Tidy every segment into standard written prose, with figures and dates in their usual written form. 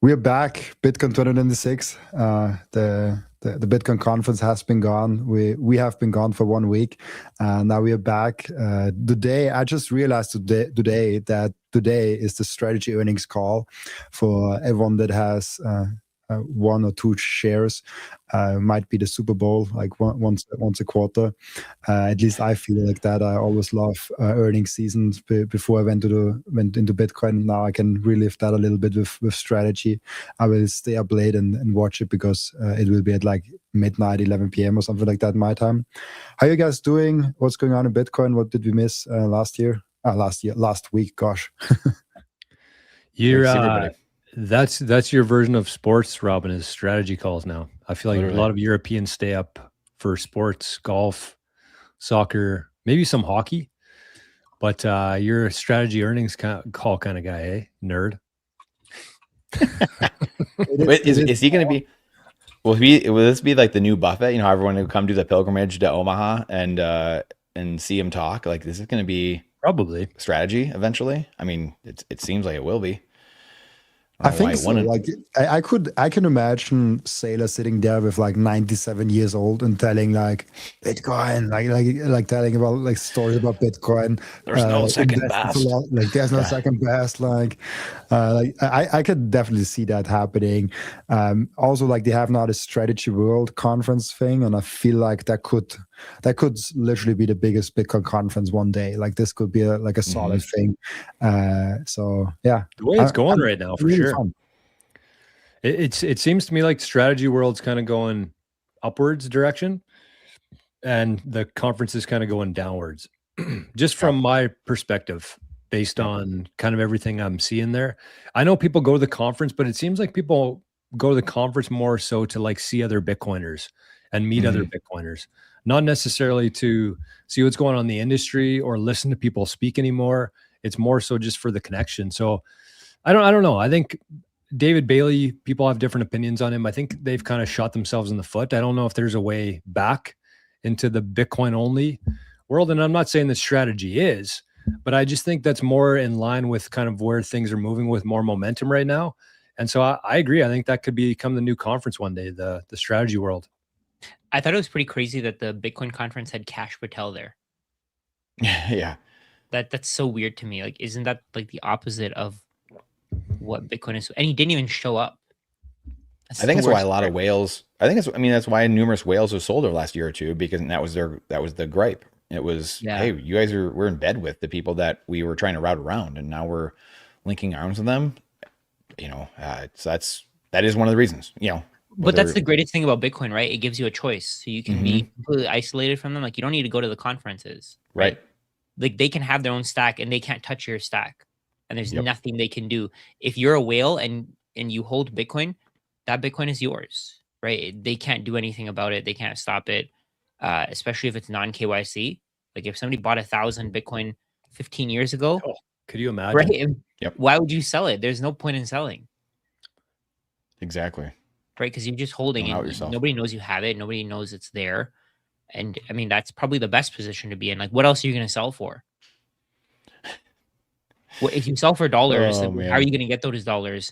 We're back, Bitcoin 2026. The Bitcoin conference has been gone. We have been gone for 1 week, and now we are back. Today, I just realized today that today is the strategy earnings call for everyone that has one or two shares. Might be the Super Bowl, like once a quarter. At least I feel like that. I always love earnings seasons. Before I went into Bitcoin, now I can relive that a little bit with strategy. I will stay up late and watch it because it will be at like midnight, 11 p.m. or something like that my time. How you guys doing? What's going on in Bitcoin? What did we miss last week? Gosh. You're that's your version of sports, Robin, is strategy calls now. I feel like a lot of Europeans stay up for sports, golf, soccer, maybe some hockey. But you're a strategy earnings call kind of guy, eh? Nerd. Is he going to be? Will this be like the new Buffett? You know, everyone who come do the pilgrimage to Omaha and see him talk. Like, this is going to be probably strategy eventually. I mean, it seems like it will be. I think so. Like I can imagine Sailor sitting there with like 97 years old and telling like Bitcoin, like telling about like stories about Bitcoin. There's no second best. Like there's no second best. Like I could definitely see that happening. Also, like they have now the Strategy World conference thing, and I feel like that could literally be the biggest Bitcoin conference one day. Like this could be a solid thing. So yeah, the way it's going right now, for really sure. It seems to me like Strategy World's kind of going upwards direction, and the conference is kind of going downwards. Just from my perspective, based on kind of everything I'm seeing there. I know people go to the conference, but it seems like people go to the conference more so to like see other Bitcoiners and meet other Bitcoiners, not necessarily to see what's going on in the industry or listen to people speak anymore. It's more so just for the connection. So I don't know. I think David Bailey, people have different opinions on him. I think they've kind of shot themselves in the foot. I don't know if there's a way back into the Bitcoin only world. And I'm not saying that strategy is, but I just think that's more in line with kind of where things are moving with more momentum right now. And so I agree. I think that could become the new conference one day, the Strategy World. I thought it was pretty crazy that the Bitcoin conference had Cash Patel there. Yeah. That's so weird to me. Like, isn't that like the opposite of what Bitcoin is? And he didn't even show up. I think that's why a lot of whales. That's why numerous whales have sold over the last year or two, because that was the gripe. It was, hey, you guys we're in bed with the people that we were trying to route around, and now we're linking arms with them. You know, so that is one of the reasons. You know, but that's the greatest thing about Bitcoin, right? It gives you a choice, so you can be completely isolated from them. Like, you don't need to go to the conferences, right? Like, they can have their own stack, and they can't touch your stack, and there's nothing they can do. If you're a whale and you hold Bitcoin, that Bitcoin is yours, right? They can't do anything about it. They can't stop it, especially if it's non-KYC. Like, if somebody bought 1,000 Bitcoin 15 years ago, could you imagine? Right? Why would you sell it? There's no point in selling. Exactly. Right? Because you're just holding it. Nobody knows you have it. Nobody knows it's there. And I mean, that's probably the best position to be in. Like, what else are you going to sell for? Well, if you sell for dollars, how are you going to get those dollars?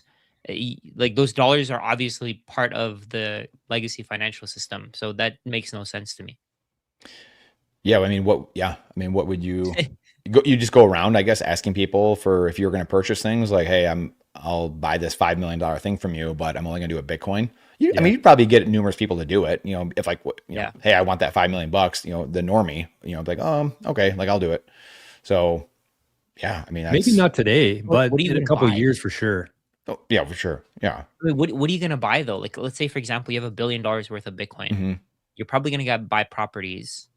Like, those dollars are obviously part of the legacy financial system. So that makes no sense to me. Yeah. I mean, what would you you just go around, I guess, asking people for if you're going to purchase things like, hey, I'll buy this $5 million thing from you, but I'm only going to do a Bitcoin. I mean, you'd probably get numerous people to do it. You know, if like, hey, I want that $5 million, you know, the normie, you know, like, okay, like I'll do it. So yeah, I mean, maybe not today, but in a couple of years for sure. Oh, yeah, for sure. Yeah. What are you going to buy though? Like, let's say, for example, you have $1 billion worth of Bitcoin. You're probably going to buy properties.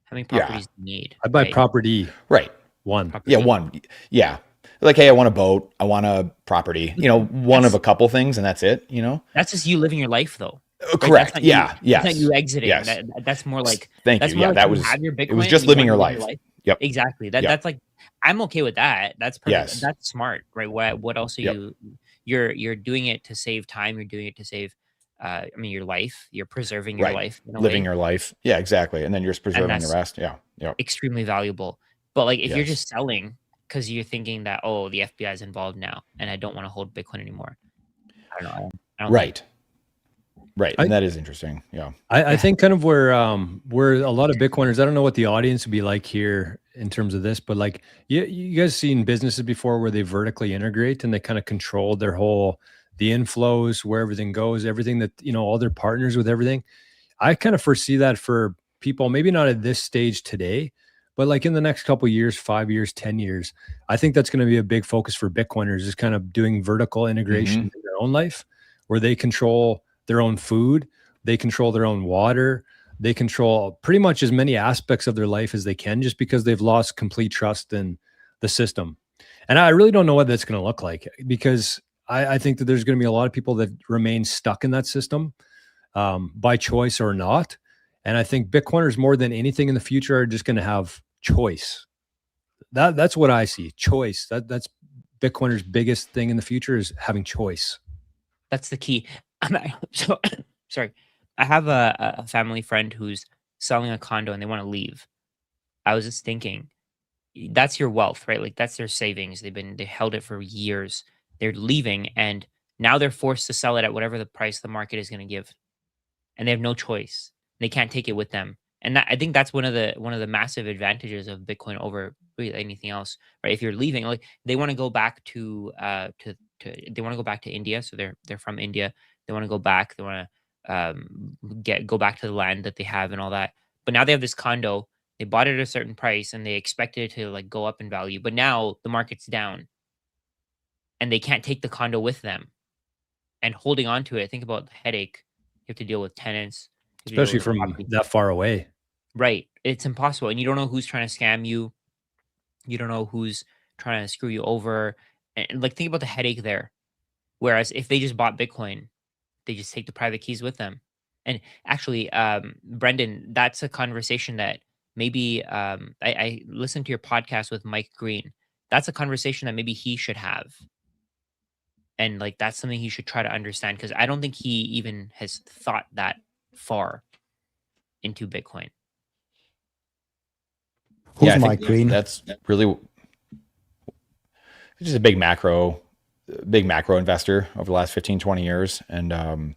How many properties do you need? I buy property. Right. One. Property. Yeah, one. Yeah. Like, hey, I want a boat. I want a property. You know, one of a couple things, and that's it. You know, that's just you living your life, though. Right? Correct. Yes. That's not you exiting. Yes. That's more like. Thank that's you. More Yeah, like that was. Have your Bitcoin, it was just living your life. Yep. Exactly. That's like, I'm okay with that. That's perfect. Yes. That's smart, right? What else are you? You're doing it to save time. You're doing it to save. I mean, your life. You're preserving your life. Living your life. Yeah, exactly. And then you're just preserving the rest. Yeah. Yeah. Extremely valuable. But like, if you're just selling because you're thinking that, oh, the FBI is involved now, and I don't want to hold Bitcoin anymore. I don't know. I don't Right. Right. And that is interesting. Yeah. I think kind of where a lot of Bitcoiners, I don't know what the audience would be like here in terms of this, but like you guys seen businesses before where they vertically integrate and they kind of control their whole, the inflows, where everything goes, everything that, all their partners with everything. I kind of foresee that for people, maybe not at this stage today, but like in the next couple of years, 5 years, 10 years, I think that's going to be a big focus for Bitcoiners, is kind of doing vertical integration in their own life, where they control their own food, they control their own water, they control pretty much as many aspects of their life as they can, just because they've lost complete trust in the system. And I really don't know what that's going to look like, because I think that there's going to be a lot of people that remain stuck in that system by choice or not. And I think Bitcoiners more than anything in the future are just going to have choice. That's what I see. Choice. That's Bitcoiners' biggest thing in the future, is having choice. That's the key. So sorry. I have a family friend who's selling a condo and they want to leave. I was just thinking, that's your wealth, right? Like that's their savings. They held it for years. They're leaving and now they're forced to sell it at whatever the price the market is going to give. And they have no choice. They can't take it with them. And I think that's one of the massive advantages of Bitcoin over really anything else, right? If you're leaving, like they want to go back to they want to go back to India, so they're from India. They want to go back. They want to go back to the land that they have and all that. But now they have this condo. They bought it at a certain price and they expected it to like go up in value. But now the market's down, and they can't take the condo with them. And holding on to it, think about the headache. You have to deal with tenants, especially from that far away. Right. It's impossible. And you don't know who's trying to scam you. You don't know who's trying to screw you over. And like, think about the headache there. Whereas if they just bought Bitcoin, they just take the private keys with them. And actually, Brendan, that's a conversation that maybe I listened to your podcast with Mike Green. That's a conversation that maybe he should have. And like, that's something he should try to understand, because I don't think he even has thought that far into Bitcoin. Who's Mike Green? That's really just a big macro investor over the last 15, 20 years. And,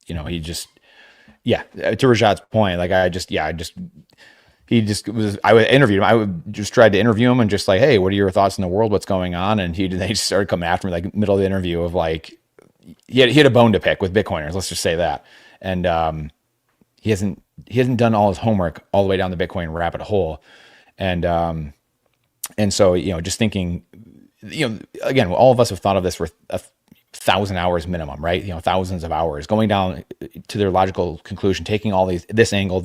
he just, to Rajat's point, like I would interview him. I would just try to interview him and just like, hey, what are your thoughts in the world? What's going on? And they just started coming after me, like middle of the interview of like, he had a bone to pick with Bitcoiners. Let's just say that. And, he hasn't done all his homework all the way down the Bitcoin rabbit hole. And so, just thinking, again, all of us have thought of this for 1,000 hours minimum, right? Thousands of hours going down to their logical conclusion, taking all this angle.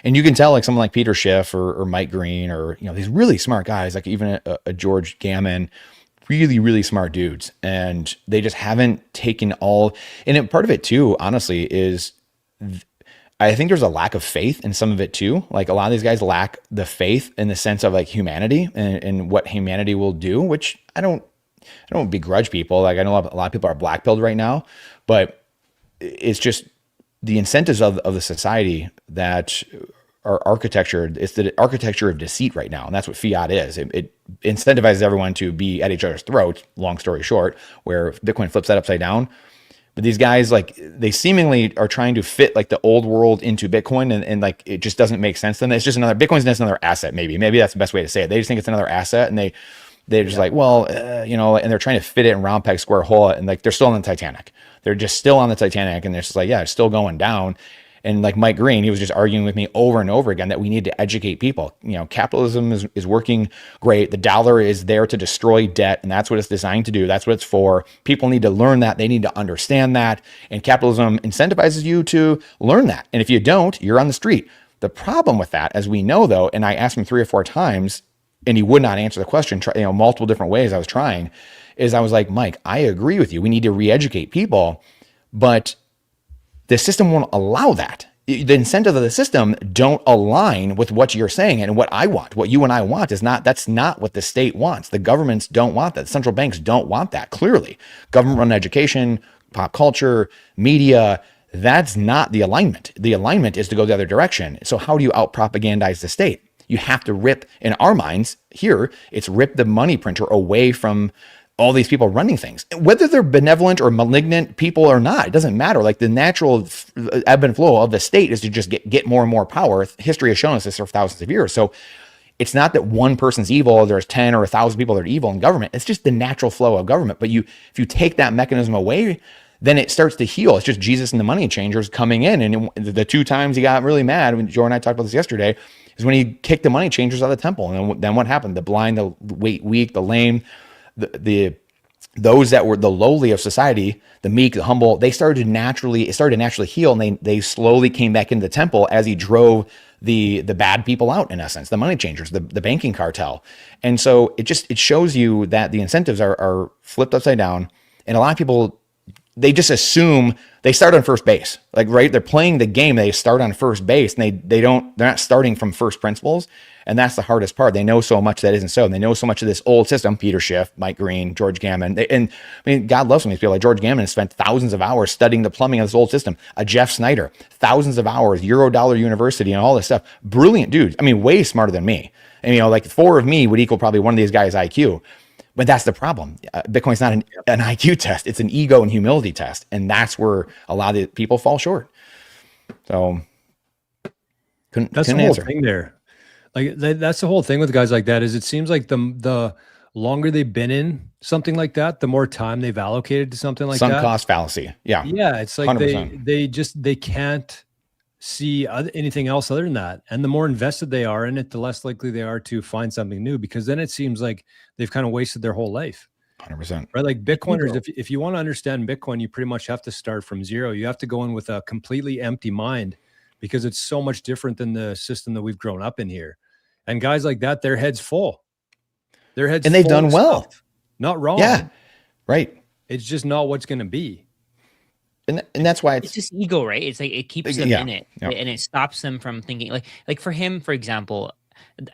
And you can tell like someone like Peter Schiff or Mike Green, or, these really smart guys, like even a George Gammon, really, really smart dudes. And they just haven't taken all, and part of it too, honestly, is I think there's a lack of faith in some of it too. Like a lot of these guys lack the faith in the sense of like humanity and what humanity will do, which I don't begrudge people. Like I know a lot of people are black-pilled right now, but it's just the incentives of the society that are architecture. It's the architecture of deceit right now. And that's what fiat is. It incentivizes everyone to be at each other's throats, long story short, where Bitcoin flips that upside down. But these guys, like, they seemingly are trying to fit like the old world into Bitcoin, and like it just doesn't make sense to them. It's just Bitcoin's just another asset. Maybe that's the best way to say it. They just think it's another asset, and they're just like, well, and they're trying to fit it in round peg square hole, and like they're still on the Titanic. They're just still on the Titanic, and they're just like, yeah, it's still going down. And like Mike Green, he was just arguing with me over and over again that we need to educate people. Capitalism is working great. The dollar is there to destroy debt, and that's what it's designed to do. That's what it's for. People need to learn that. They need to understand that. And capitalism incentivizes you to learn that. And if you don't, you're on the street. The problem with that, as we know, though, and I asked him 3 or 4 times, and he would not answer the question, multiple different ways I was trying, is I was like, Mike, I agree with you. We need to re-educate people, but the system won't allow that. The incentive of the system don't align with what you're saying and what I want. What you and I want that's not what the state wants. The governments don't want that. Central banks don't want that. Clearly, government-run education, pop culture, media, that's not the alignment. The alignment is to go the other direction. So how do you out-propagandize the state? You have to rip, in our minds here, it's rip the money printer away from all these people running things, whether they're benevolent or malignant people or not, it doesn't matter. Like the natural ebb and flow of the state is to just get more and more power. History has shown us this for thousands of years. So it's not that one person's evil, or there's 10 or 1,000 people that are evil in government. It's just the natural flow of government. But if you take that mechanism away, then it starts to heal. It's just Jesus and the money changers coming in. And the 2 times he got really mad, when Joe and I talked about this yesterday, is when he kicked the money changers out of the temple. And then what happened? The blind, the weak, the lame, those that were the lowly of society, the meek, the humble, it started to naturally heal, and they slowly came back into the temple as he drove the bad people out, in essence, the money changers, the banking cartel. And so it shows you that the incentives are flipped upside down. And a lot of people, they just assume they start on first base. Like, right, they're playing the game, they start on first base, and they're not starting from first principles. And that's the hardest part. They know so much that isn't so. And they know so much of this old system, Peter Schiff, Mike Green, George Gammon. And I mean, God loves some of these people. Like George Gammon has spent thousands of hours studying the plumbing of this old system. Jeff Snyder, thousands of hours, Eurodollar University and all this stuff. Brilliant dudes. I mean, way smarter than me. And, like 4 of me would equal probably one of these guys' IQ. But that's the problem. Bitcoin's not an IQ test. It's an ego and humility test. And that's where a lot of people fall short. So that's the whole thing there. Like that's the whole thing with guys like that, is it seems like the longer they've been in something like that, the more time they've allocated to something like that. Sunk cost fallacy. Yeah. Yeah. It's like 100%. they can't see anything else other than that. And the more invested they are in it, the less likely they are to find something new, because then it seems like they've kind of wasted their whole life. 100%. Right? Like Bitcoiners, if you want to understand Bitcoin, you pretty much have to start from zero. You have to go in with a completely empty mind, because it's so much different than the system that we've grown up in here. And guys like that, their head's full. And they've done well. Not wrong. Yeah. Right. It's just not what's going to be. And that's why it's just ego, right? It's like it keeps them in it, and it stops them from thinking. Like for him, for example,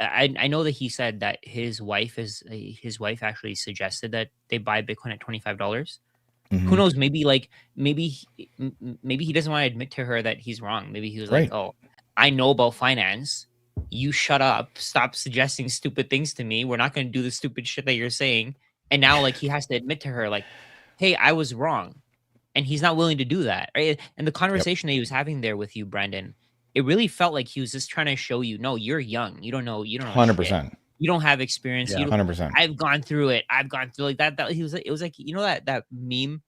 I know that he said that his wife actually suggested that they buy Bitcoin at $25. Mm-hmm. Who knows? Maybe he doesn't want to admit to her that he's wrong. Maybe he was like, "Oh, I know about finance. You shut up. Stop suggesting stupid things to me. We're not going to do the stupid shit that you're saying." And now, like, he has to admit to her, like, "Hey, I was wrong." And he's not willing to do that, right? And the conversation that he was having there with you, Brandon, it really felt like he was just trying to show you, no, you're young. You don't know. 100%. You don't have experience. Yeah, 100%. I've gone through it. I've gone through like that. He was like, it was like, that meme,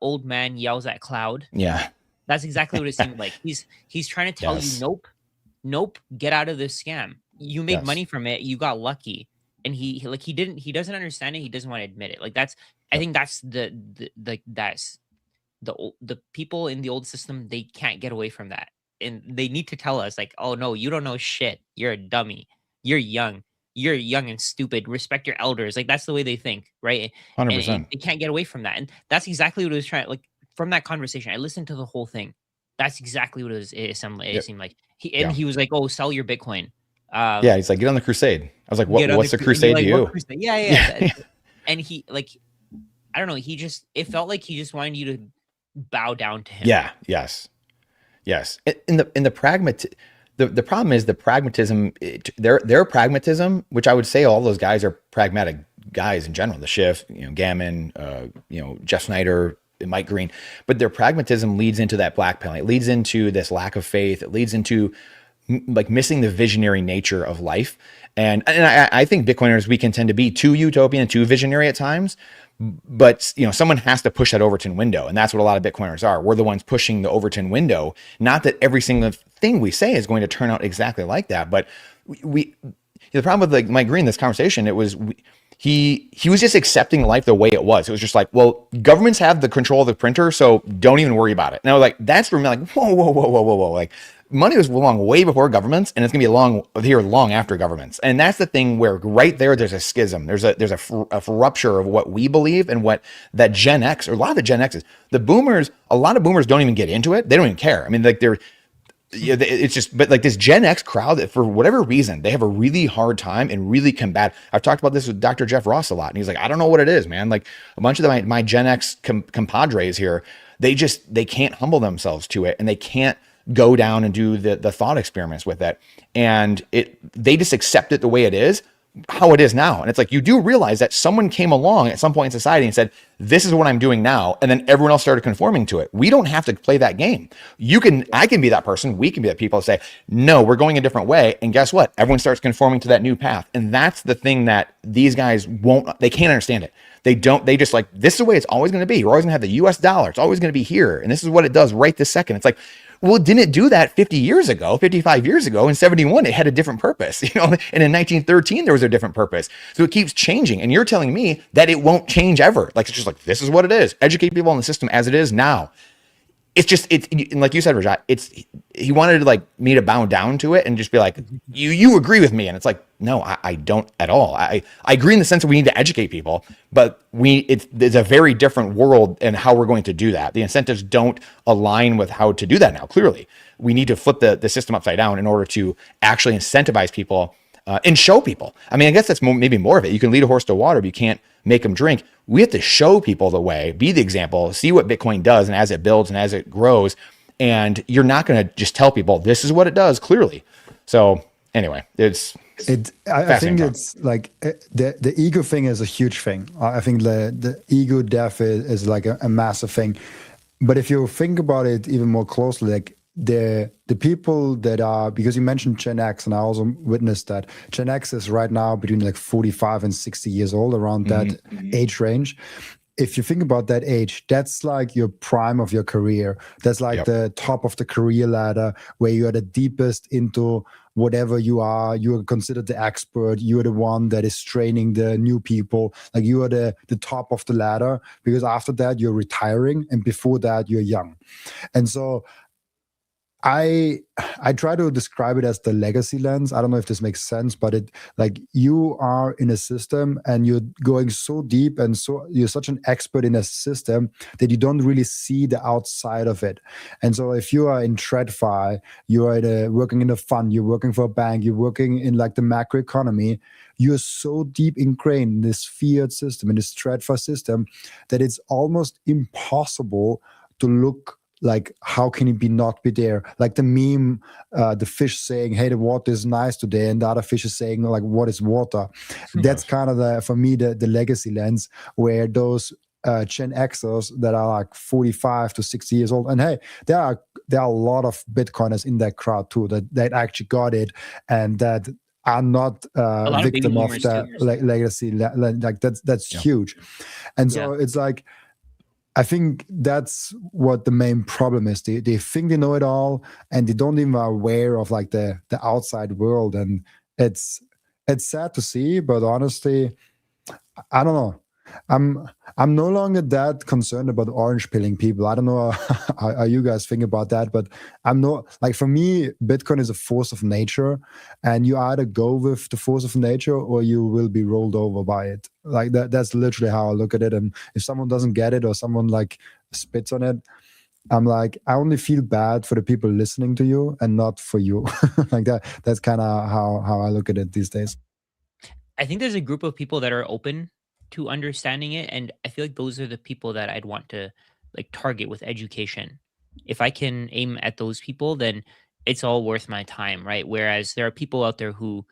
old man yells at cloud. Yeah. That's exactly what it seemed like. He's trying to tell you, nope, get out of this scam. You made money from it. You got lucky. And he doesn't understand it. He doesn't want to admit it. Like I think that's the people in the old system, they can't get away from that. And they need to tell us, like, oh no, you don't know shit. You're a dummy. You're young and stupid. Respect your elders. Like, that's the way they think, right? 100%. And they can't get away from that. And that's exactly what it was trying. Like, from that conversation, I listened to the whole thing. That's exactly what it seemed like. He was like, oh, sell your Bitcoin. He's like, get on the crusade. I was like, what's the crusade to you? Yeah. And he, like, I don't know. It felt like he just wanted you to bow down to him. Yeah. Yes. In the the problem is the pragmatism, their pragmatism, which I would say all those guys are pragmatic guys in general, the Schiff, Gammon, Jeff Snyder, Mike Green, but their pragmatism leads into that blackpilling. It leads into this lack of faith. It leads into like missing the visionary nature of life. And I think Bitcoiners, we can tend to be too utopian and too visionary at times, but someone has to push that Overton window. And that's what a lot of Bitcoiners are. We're the ones pushing the Overton window. Not that every single thing we say is going to turn out exactly like that, but the problem with like Mike Green, this conversation, it was, he was just accepting life the way it was. It was just like, well, governments have the control of the printer, so don't even worry about it. And I was like, that's for me, like, whoa. Like, money was long way before governments, and it's gonna be long after governments. And that's the thing where right there, there's a schism. There's a rupture of what we believe and what that Gen X, or a lot of the Gen X's, the boomers, a lot of boomers don't even get into it. They don't even care. I mean, like it's just, but like this Gen X crowd, that for whatever reason, they have a really hard time and really combat. I've talked about this with Dr. Jeff Ross a lot, and he's like, I don't know what it is, man. Like a bunch of my Gen X compadres here, they can't humble themselves to it, and they can't go down and do the thought experiments with it. And they just accept it the way it is. how it is now. And it's like, you do realize that someone came along at some point in society and said, this is what I'm doing now. And then everyone else started conforming to it. We don't have to play that game. I can be that person. We can be that people say, no, we're going a different way. And guess what? Everyone starts conforming to that new path. And that's the thing that these guys they can't understand it. They just like, this is the way it's always going to be. We're always going to have the US dollar. It's always going to be here. And this is what it does right this second. It's like, well, it didn't do that 50 years ago, 55 years ago. In 71, it had a different purpose, and in 1913, there was a different purpose. So it keeps changing. And you're telling me that it won't change ever. Like, it's just like, this is what it is. Educate people in the system as it is now. It's like you said, Rajat, he wanted like me to bow down to it and just be like, you agree with me. And it's like, no, I don't at all. I agree in the sense that we need to educate people, but it's a very different world and how we're going to do that. The incentives don't align with how to do that now. Clearly, we need to flip the system upside down in order to actually incentivize people and show people. I mean, I guess that's maybe more of it. You can lead a horse to water, but you can't make them drink. We have to show people the way, be the example, see what Bitcoin does, and as it builds and as it grows. And you're not going to just tell people this is what it does clearly. So anyway, I think it's like the ego thing is a huge thing. I think the ego death is like a massive thing. But if you think about it even more closely, like the people that are, because you mentioned Gen X, and I also witnessed that Gen X is right now between like 45 and 60 years old, around that age range. If you think about that age, that's like your prime of your career. That's like the top of the career ladder, where you are the deepest into whatever you are. You are considered the expert. You are the one that is training the new people. Like, you are the top of the ladder, because after that you're retiring, and before that you're young. And so I try to describe it as the legacy lens. I don't know if this makes sense, but it, like, you are in a system and you're going so deep, and so you're such an expert in a system that you don't really see the outside of it. And so if you are in TradFi, you are working in a fund, you're working for a bank, you're working in like the macro economy, you're so deep ingrained in this fiat system, in this TradFi system, that it's almost impossible to look like, how can it not be there? Like the meme, the fish saying, hey, the water is nice today, and the other fish is saying, like, what is water? That's kind of for me the legacy lens, where those Gen Xers that are like 45 to 60 years old, and hey, there are a lot of Bitcoiners in that crowd too, that actually got it, and that are not victim of that legacy. Like that's huge. And so it's like, I think that's what the main problem is. They think they know it all, and they don't even are aware of like the outside world. And it's sad to see, but honestly, I don't know. I'm no longer that concerned about orange pilling people. I don't know how you guys think about that, but I'm not, like, for me, Bitcoin is a force of nature, and you either go with the force of nature or you will be rolled over by it. Like that's literally how I look at it. And if someone doesn't get it, or someone like spits on it, I'm like, I only feel bad for the people listening to you and not for you. Like that's kind of how I look at it these days. I think there's a group of people that are open to understanding it, and I feel like those are the people that I'd want to like target with education. If I can aim at those people, then it's all worth my time, right? Whereas there are people out there who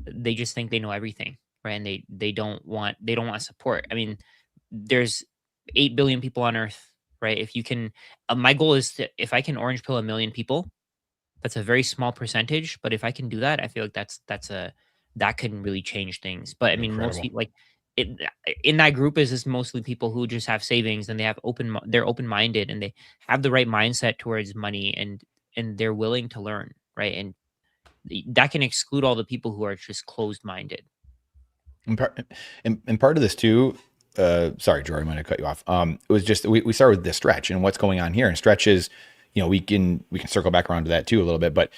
they just think they know everything, right? And they don't want support. I mean, there's 8 billion people on Earth, right? If you can, my goal is if I can orange pill 1 million people, that's a very small percentage, but if I can do that, I feel like that can really change things. But I mean, mostly like in that group is mostly people who just have savings, and they're open-minded, and they have the right mindset towards money, and they're willing to learn, right? And that can exclude all the people who are just closed-minded. And part of this too, sorry, Jory, I might have cut you off. It was just, we started with the stretch and what's going on here, and stretch is, we can circle back around to that too a little bit, but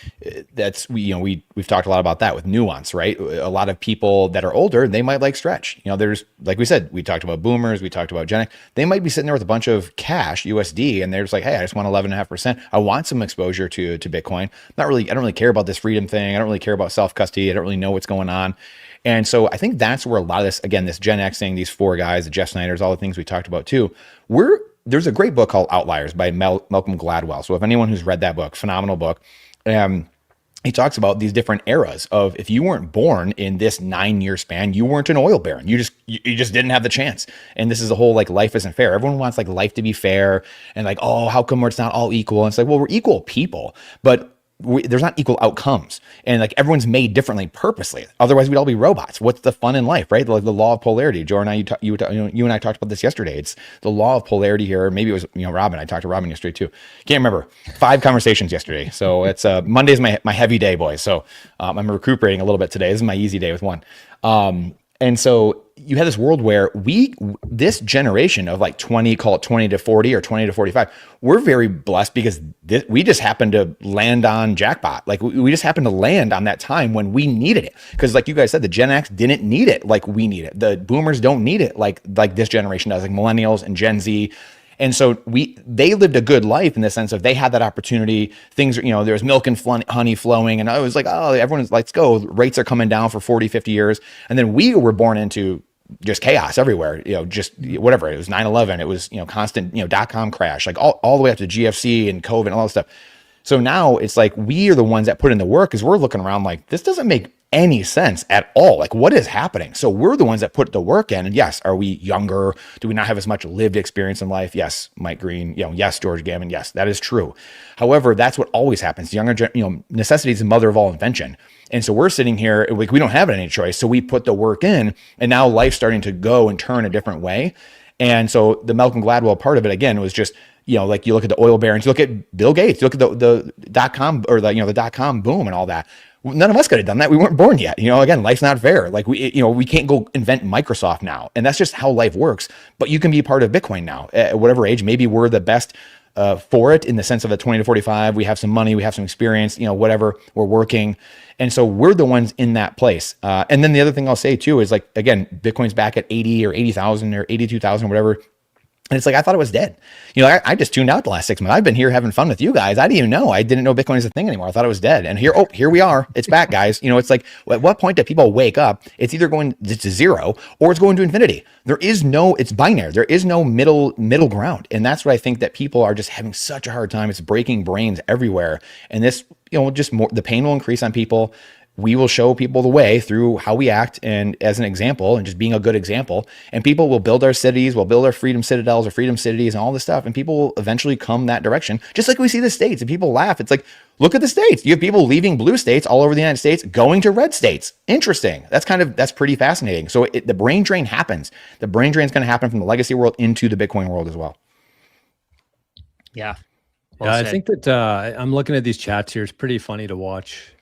we've talked a lot about that with nuance, right? A lot of people that are older, they might like stretch. There's, like we said, we talked about boomers, we talked about Gen X. They might be sitting there with a bunch of cash, USD, and they're just like, hey, I just want 11.5%. I want some exposure to Bitcoin. I don't really care about this freedom thing. I don't really care about self-custody. I don't really know what's going on. And so I think that's where a lot of this, again, this Gen X thing, these four guys, the Jeff Snyders, all the things we talked about too, there's a great book called Outliers by Malcolm Gladwell. So if anyone who's read that book, phenomenal book. he talks about these different eras of if you weren't born in this 9-year span, you weren't an oil baron. You just didn't have the chance. And this is the whole like life isn't fair. Everyone wants like life to be fair and like, oh, how come it's not all equal? And it's like, well, we're equal people, but there's not equal outcomes, and like everyone's made differently purposely. Otherwise, we'd all be robots. What's the fun in life, right? Like the law of polarity. Jordan, you and I talked about this yesterday. It's the law of polarity here. Maybe it was Robin. I talked to Robin yesterday too. Can't remember. 5 conversations yesterday. So it's Monday's my heavy day, boys. So I'm recuperating a little bit today. This is my easy day with one. And so you have this world where this generation of like 20, call it 20 to 40 or 20 to 45, we're very blessed because we just happened to land on jackpot. Like we just happened to land on that time when we needed it. Because like you guys said, the Gen X didn't need it like we need it. The boomers don't need it like this generation does, like millennials and Gen Z. And so they lived a good life in the sense of they had that opportunity. Things, there was milk and honey flowing. And I was like, oh, everyone's let's go. Rates are coming down for 40, 50 years. And then we were born into just chaos everywhere, just whatever. It was 9/11. It was, constant, .com crash, like all the way up to GFC and COVID and all that stuff. So now it's like, we are the ones that put in the work because we're looking around like, this doesn't make any sense at all. Like what is happening? So we're the ones that put the work in. And yes, are we younger? Do we not have as much lived experience in life? Yes. Mike Green, yes. George Gammon. Yes, that is true. However, that's what always happens. Necessity is the mother of all invention. And so we're sitting here, like we don't have any choice. So we put the work in and now life's starting to go and turn a different way. And so the Malcolm Gladwell part of it, again, was just, like you look at the oil barons, you look at Bill Gates, you look at the .com or the .com boom and all that. None of us could have done that. We weren't born yet. Again, life's not fair. Like we can't go invent Microsoft now. And that's just how life works. But you can be part of Bitcoin now at whatever age. Maybe we're the best for it in the sense of the 20 to 45. We have some money, we have some experience, whatever, we're working. And so we're the ones in that place. And then the other thing I'll say too is like, again, Bitcoin's back at 80 or 80,000 or 82,000, whatever. And it's like, I thought it was dead. I just tuned out the last 6 months. I've been here having fun with you guys. I didn't even know. I didn't know Bitcoin is a thing anymore. I thought it was dead. And here we are. It's back, guys. It's like, at what point do people wake up? It's either going to zero or it's going to infinity. It's binary. There is no middle ground. And that's what I think that people are just having such a hard time. It's breaking brains everywhere. And this, just more, the pain will increase on people. We will show people the way through how we act and as an example and just being a good example. And people will build our cities, will build our freedom citadels or freedom cities and all this stuff. And people will eventually come that direction. Just like we see the states and people laugh. It's like, look at the states. You have people leaving blue states all over the United States, going to red states. Interesting. That's pretty fascinating. So the brain drain happens. The brain drain is going to happen from the legacy world into the Bitcoin world as well. Yeah. Well I think that I'm looking at these chats here. It's pretty funny to watch.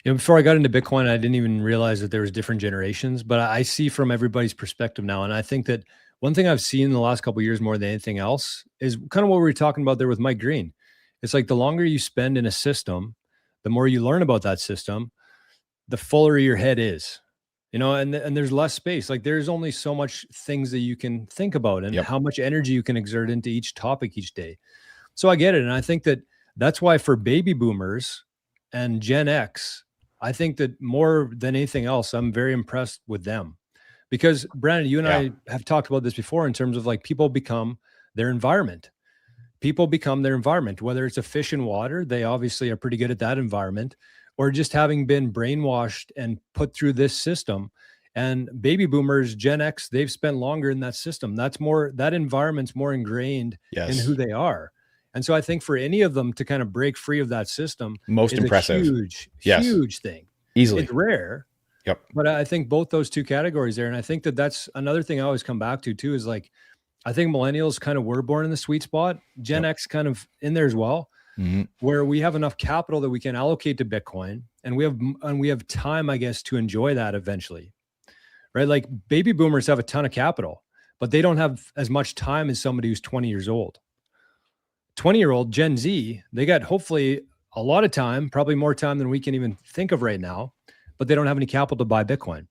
Before I got into Bitcoin, I didn't even realize that there was different generations, but I see from everybody's perspective now. And I think that one thing I've seen in the last couple of years more than anything else is kind of what we were talking about there with Mike Green. It's like the longer you spend in a system, the more you learn about that system, the fuller your head is, and there's less space. Like there's only so much things that you can think about and how much energy you can exert into each topic each day. So I get it. And I think that that's why for baby boomers and Gen X, I think that more than anything else, I'm very impressed with them because Brandon, you and I have talked about this before in terms of like people become their environment. People become their environment, whether it's a fish in water, they obviously are pretty good at that environment, or just having been brainwashed and put through this system. And baby boomers, Gen X, they've spent longer in that system. That environment's more ingrained in who they are. And so I think for any of them to kind of break free of that system, most impressive, huge thing. Easily. It's rare. Yep. But I think both those two categories there. And I think that that's another thing I always come back to too, is like, I think millennials kind of were born in the sweet spot. Gen X kind of in there as well, where we have enough capital that we can allocate to Bitcoin and we have time, I guess, to enjoy that eventually, right? Like baby boomers have a ton of capital, but they don't have as much time as somebody who's 20 years old. 20-year-old Gen Z, they got hopefully a lot of time, probably more time than we can even think of right now, but they don't have any capital to buy Bitcoin.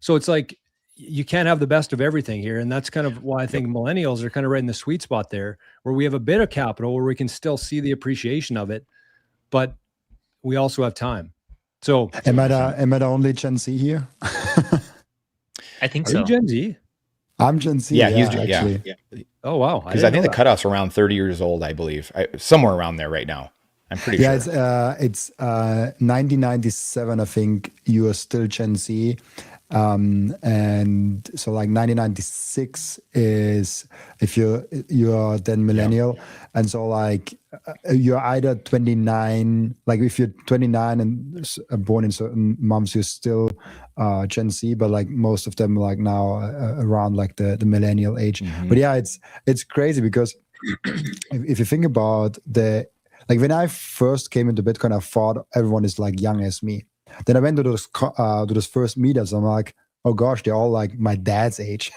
So it's like, you can't have the best of everything here. And that's kind of why I think millennials are kind of right in the sweet spot there, where we have a bit of capital, where we can still see the appreciation of it, but we also have time. So am I the only Gen Z here? I think are so. You Gen Z? I'm Gen Z. Yeah, he's actually. yeah. Oh, wow. Because I think the cutoff's around 30 years old, I believe. Somewhere around there right now. I'm pretty sure. It's 1997. I think you are still Gen Z. And so like 1996 is if you are then millennial, and so like you're either 29, like if you're 29 and born in certain months, you're still Gen Z, but like most of them like now around like the millennial age. But yeah, it's crazy because if you think about like when I first came into Bitcoin, I thought everyone is like young as me. Then I went to those first meetups. I'm like, oh gosh, they're all like my dad's age.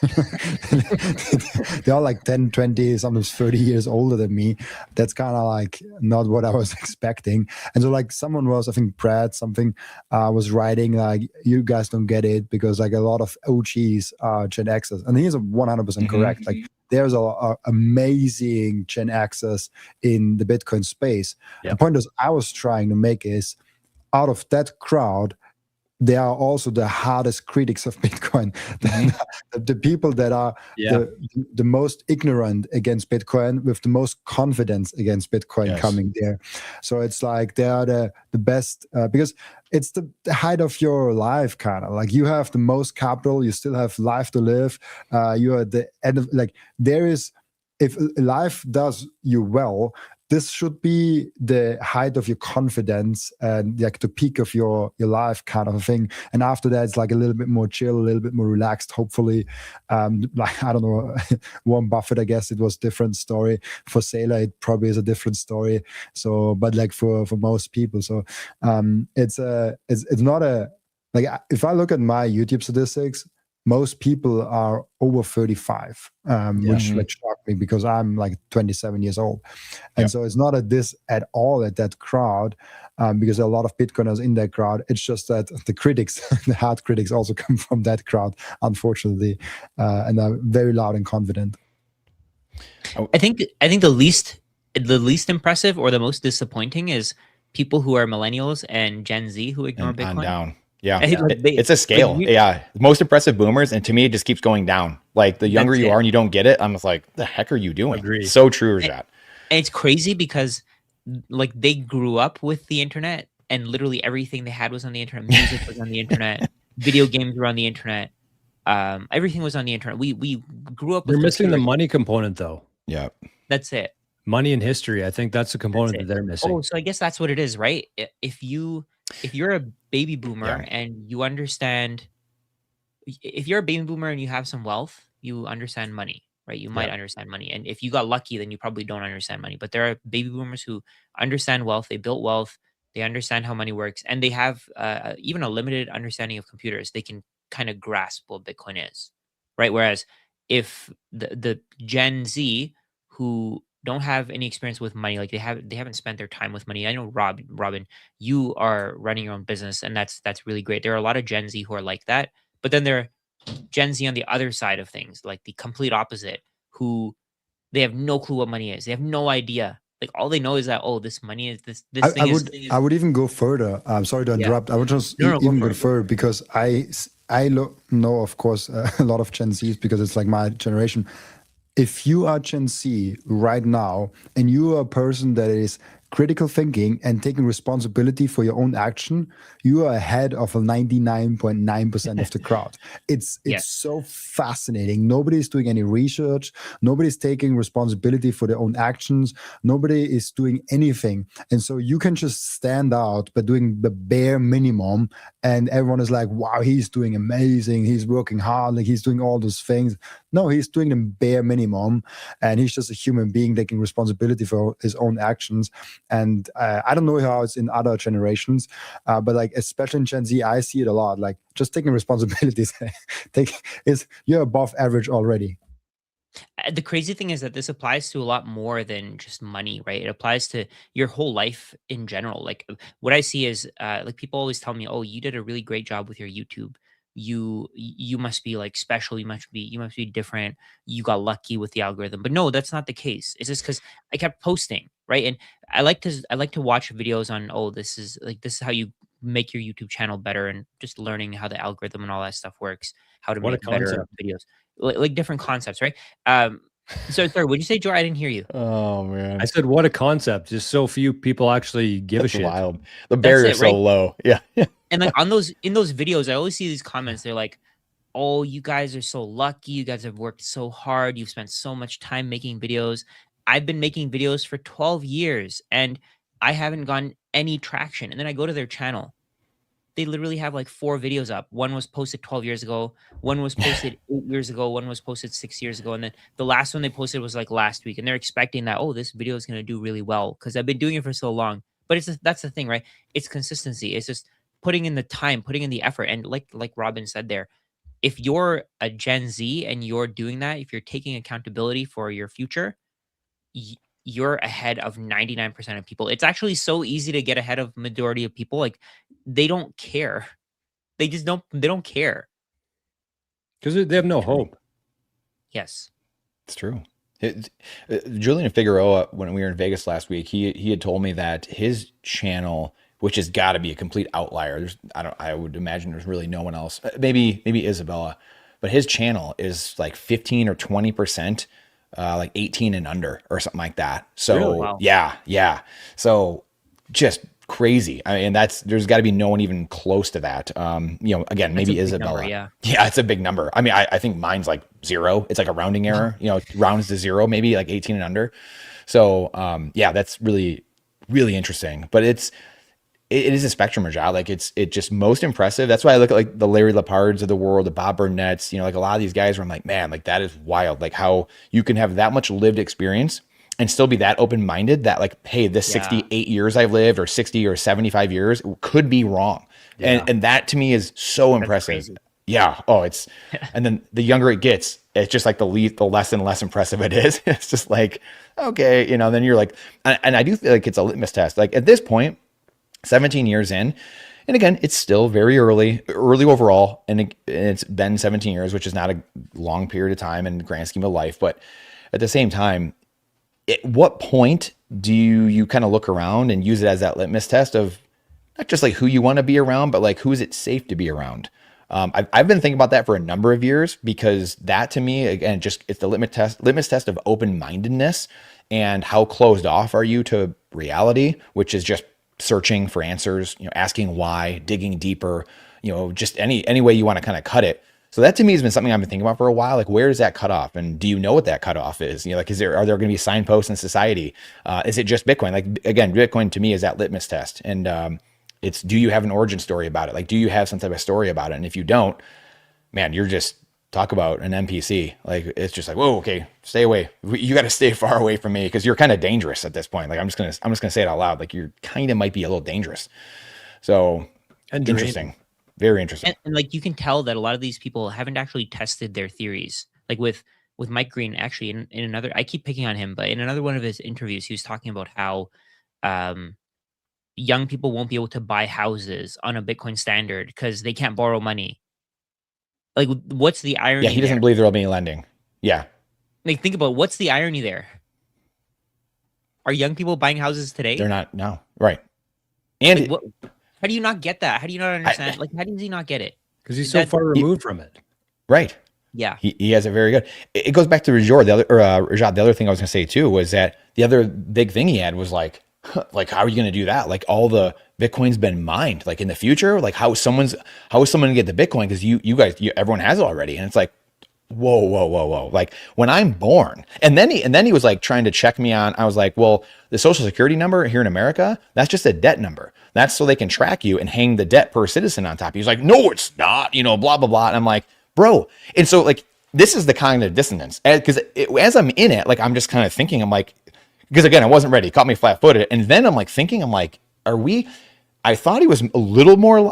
They're all like 10, 20, sometimes 30 years older than me. That's kind of like not what I was expecting. And so like someone was, I think Brad something was writing like, you guys don't get it because like a lot of OGs are Gen Xers. And he's 100% correct. Like there's a amazing Gen Xers in the Bitcoin space. The point is I was trying to make is out of that crowd, they are also the hardest critics of Bitcoin. The people that are the most ignorant against Bitcoin with the most confidence against Bitcoin coming there. So it's like they are the best because it's the height of your life, kind of like you have the most capital, you still have life to live. You are at the end of like there is, if life does you well, this should be the height of your confidence and like the peak of your life kind of a thing. And after that, it's like a little bit more chill, a little bit more relaxed, hopefully. Like, I don't know, Warren Buffett, I guess it was a different story. For Saylor, it probably is a different story. So, but like for most people. So it's not a, like if I look at my YouTube statistics, most people are over 35, which like shocked me because I'm like 27 years old. And so it's not a diss at all at that crowd because there are a lot of Bitcoiners in that crowd. It's just that the critics, the hard critics also come from that crowd, unfortunately, and are very loud and confident. I think the least impressive or the most disappointing is people who are millennials and Gen Z who ignore Bitcoin. On down. Yeah, it's a scale. Like, most impressive boomers, and to me, it just keeps going down. Like the younger you are and you don't get it, I'm just like, the heck are you doing? Agreed. So true, Rajat. And it's crazy because like they grew up with the internet, and literally everything they had was on the internet. Music was on the internet. Video games were on the internet. Everything was on the internet. We grew up. You're missing the money component, though. Yeah, that's it. Money and history. I think that's the component that they're missing. Oh, so I guess that's what it is, right? If you're a baby boomer and you understand, if you're a baby boomer and you have some wealth, you understand money, right? You might understand money. And if you got lucky, then you probably don't understand money. But there are baby boomers who understand wealth. They built wealth. They understand how money works. And they have even a limited understanding of computers. They can kind of grasp what Bitcoin is, right? Whereas if the Gen Z who don't have any experience with money, like they haven't spent their time with money. I know Robin, you are running your own business, and that's really great. There are a lot of Gen Z who are like that, but then there are Gen Z on the other side of things, like the complete opposite, who they have no clue what money is. They have no idea. Like all they know is that this money is this. I would even go further. I'm sorry to interrupt. I would just even go further because I know, of course, a lot of Gen Zs because it's like my generation. If you are Gen Z right now and you are a person that is critical thinking and taking responsibility for your own action, you are ahead of 99.9% of the crowd. It's so fascinating. Nobody's doing any research. Nobody's taking responsibility for their own actions. Nobody is doing anything. And so you can just stand out by doing the bare minimum. And everyone is like, wow, he's doing amazing. He's working hard. Like he's doing all those things. No, he's doing the bare minimum. And he's just a human being taking responsibility for his own actions. And I don't know how it's in other generations, but like especially in Gen Z, I see it a lot. Like just taking responsibilities, you're above average already. The crazy thing is that this applies to a lot more than just money, right? It applies to your whole life in general. Like what I see is like people always tell me, "Oh, you did a really great job with your YouTube. You must be like special. You must be different. You got lucky with the algorithm." But no, that's not the case. It's just because I kept posting, right? And I like to watch videos on this is how you make your YouTube channel better, and just learning how the algorithm and all that stuff works, how to make better videos, like different concepts, right? Sorry, what did you say, Joe? I didn't hear you. Oh man, I said, what a concept. Just so few people actually give that's a shit. wild. The barrier's so low. Yeah. And like in those videos, I always see these comments. They're like, "Oh, you guys are so lucky. You guys have worked so hard. You've spent so much time making videos. I've been making videos for 12 years and I haven't gotten any traction." And then I go to their channel. They literally have like 4 videos up. One was posted 12 years ago. One was posted 8 years ago. One was posted 6 years ago. And then the last one they posted was like last week. And they're expecting that, oh, this video is going to do really well because I've been doing it for so long. But that's the thing, right? It's consistency. It's just putting in the time, putting in the effort. And like Robin said there, if you're a Gen Z and you're doing that, if you're taking accountability for your future, you're ahead of 99% of people. It's actually so easy to get ahead of majority of people. Like they don't care. They don't care. Because they have no hope. Yes. It's true. Julian Figueroa, when we were in Vegas last week, he had told me that his channel, which has got to be a complete outlier. I would imagine there's really no one else. Maybe Isabella, but his channel is like 15 or 20%, like 18 and under or something like that. So really? Wow. yeah. So just crazy. I mean, there's got to be no one even close to that. Again, maybe Isabella. Number, yeah, it's a big number. I mean, I think mine's like 0. It's like a rounding error. Rounds to 0, maybe like 18 and under. So that's really, really interesting. But it is a spectrum, Rajat. Like it's just most impressive. That's why I look at like the Larry Lepards of the world, the Bob Burnett's, like a lot of these guys where I'm like, man, like that is wild. Like how you can have that much lived experience and still be that open-minded that like, hey, this 68 years I've lived or 60 or 75 years could be wrong. Yeah. And that to me is so impressive. Crazy. Yeah. Oh, and then the younger it gets, it's just like the less and less impressive it is. It's just like, okay, then you're like, and I do feel like it's a litmus test. Like at this point, 17 years in, and again, it's still very early overall. And it's been 17 years, which is not a long period of time in the grand scheme of life. But at the same time, at what point do you kind of look around and use it as that litmus test of not just like who you want to be around, but like who is it safe to be around? I've been thinking about that for a number of years because that to me, again, it's the litmus test of open-mindedness and how closed off are you to reality, which is just searching for answers, asking why, digging deeper, just any way you want to kind of cut it. So that to me has been something I've been thinking about for a while. Like, where is that cutoff? And do you know what that cutoff is? Like, are there going to be signposts in society? Is it just Bitcoin? Like, again, Bitcoin to me is that litmus test. And do you have an origin story about it? Like, do you have some type of story about it? And if you don't, man, you're just talk about an NPC. Like, it's just like, whoa, okay, stay away. You got to stay far away from me because you're kind of dangerous at this point. Like, I'm just gonna say it out loud. Like, you're kind of might be a little dangerous. So interesting. Very interesting. And like you can tell that a lot of these people haven't actually tested their theories. Like with Mike Green, actually in another, I keep picking on him, but in another one of his interviews, he was talking about how young people won't be able to buy houses on a Bitcoin standard because they can't borrow money. Like, what's the irony? Yeah, he doesn't believe there'll be any lending. Yeah. Like, think about what's the irony there. Are young people buying houses today? They're not. No. Right. And like, how do you not get that? How do you not understand? Like, how does he not get it? Because he's so far removed from it. Right. Yeah. He has it very good. It goes back to Rajat. The other thing I was going to say too was that the other big thing he had was like how are you going to do that? Like all the Bitcoin's been mined. Like in the future, like how is someone going to get the Bitcoin? Because you guys, everyone has it already, and it's like, whoa. Like when I'm born, and then he was like trying to check me on. I was like, well, the social security number here in America, that's just a debt number. That's so they can track you and hang the debt per citizen on top. He's like, no, it's not, blah, blah, blah. And I'm like, bro. And so like, this is the cognitive dissonance. Because as I'm in it, like, I'm just kind of thinking, I'm like, because again, I wasn't ready. It caught me flat footed. And then I'm like thinking, I thought he was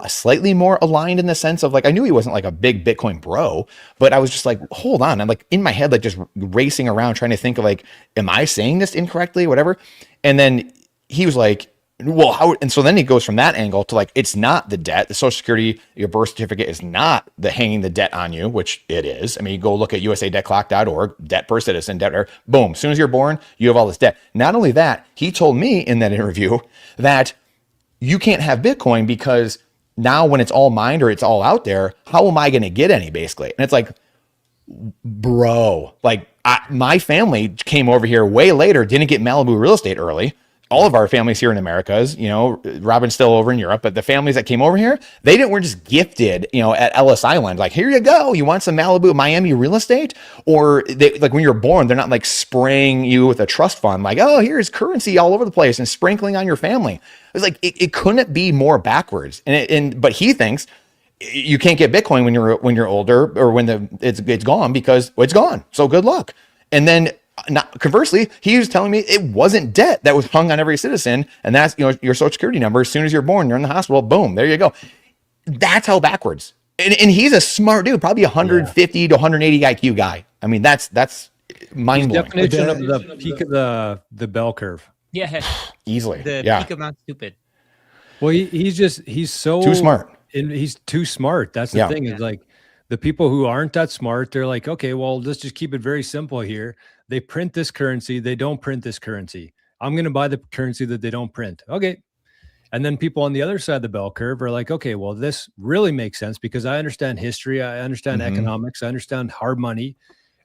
slightly more aligned in the sense of like, I knew he wasn't like a big Bitcoin bro, but I was just like, hold on. I'm like in my head, like just racing around trying to think of like, am I saying this incorrectly? Whatever. And then he was like, well, how? And so then he goes from that angle to like, it's not the debt. The Social Security, your birth certificate is not hanging the debt on you, which it is. I mean, you go look at usadebtclock.org, debt per citizen, debt, boom. As soon as you're born, you have all this debt. Not only that, he told me in that interview that you can't have Bitcoin because now when it's all mined or it's all out there, how am I going to get any basically? And it's like, bro, like my family came over here way later, didn't get Malibu real estate early. All of our families here in Americas, Robin's still over in Europe, but the families that came over here, weren't just gifted, at Ellis Island. Like, here you go. You want some Malibu, Miami real estate? Or like when you're born, they're not like spraying you with a trust fund. Like, oh, here's currency all over the place and sprinkling on your family. It's like, it couldn't be more backwards. But he thinks you can't get Bitcoin when you're older or when it's gone because it's gone. So good luck. And then, conversely, he was telling me it wasn't debt that was hung on every citizen, and that's your social security number. As soon as you're born, you're in the hospital. Boom, there you go. That's how backwards. And he's a smart dude, probably 150 to 180 IQ guy. I mean, that's mind blowing. Definition of the peak of the bell curve. Yeah, easily. The peak of Mount Stupid. Well, he's so too smart, and he's too smart. That's the thing. Is like the people who aren't that smart. They're like, okay, well, let's just keep it very simple here. They print this currency. They don't print this currency. I'm going to buy the currency that they don't print. Okay. And then people on the other side of the bell curve are like, okay, well, this really makes sense because I understand history. I understand economics. I understand hard money.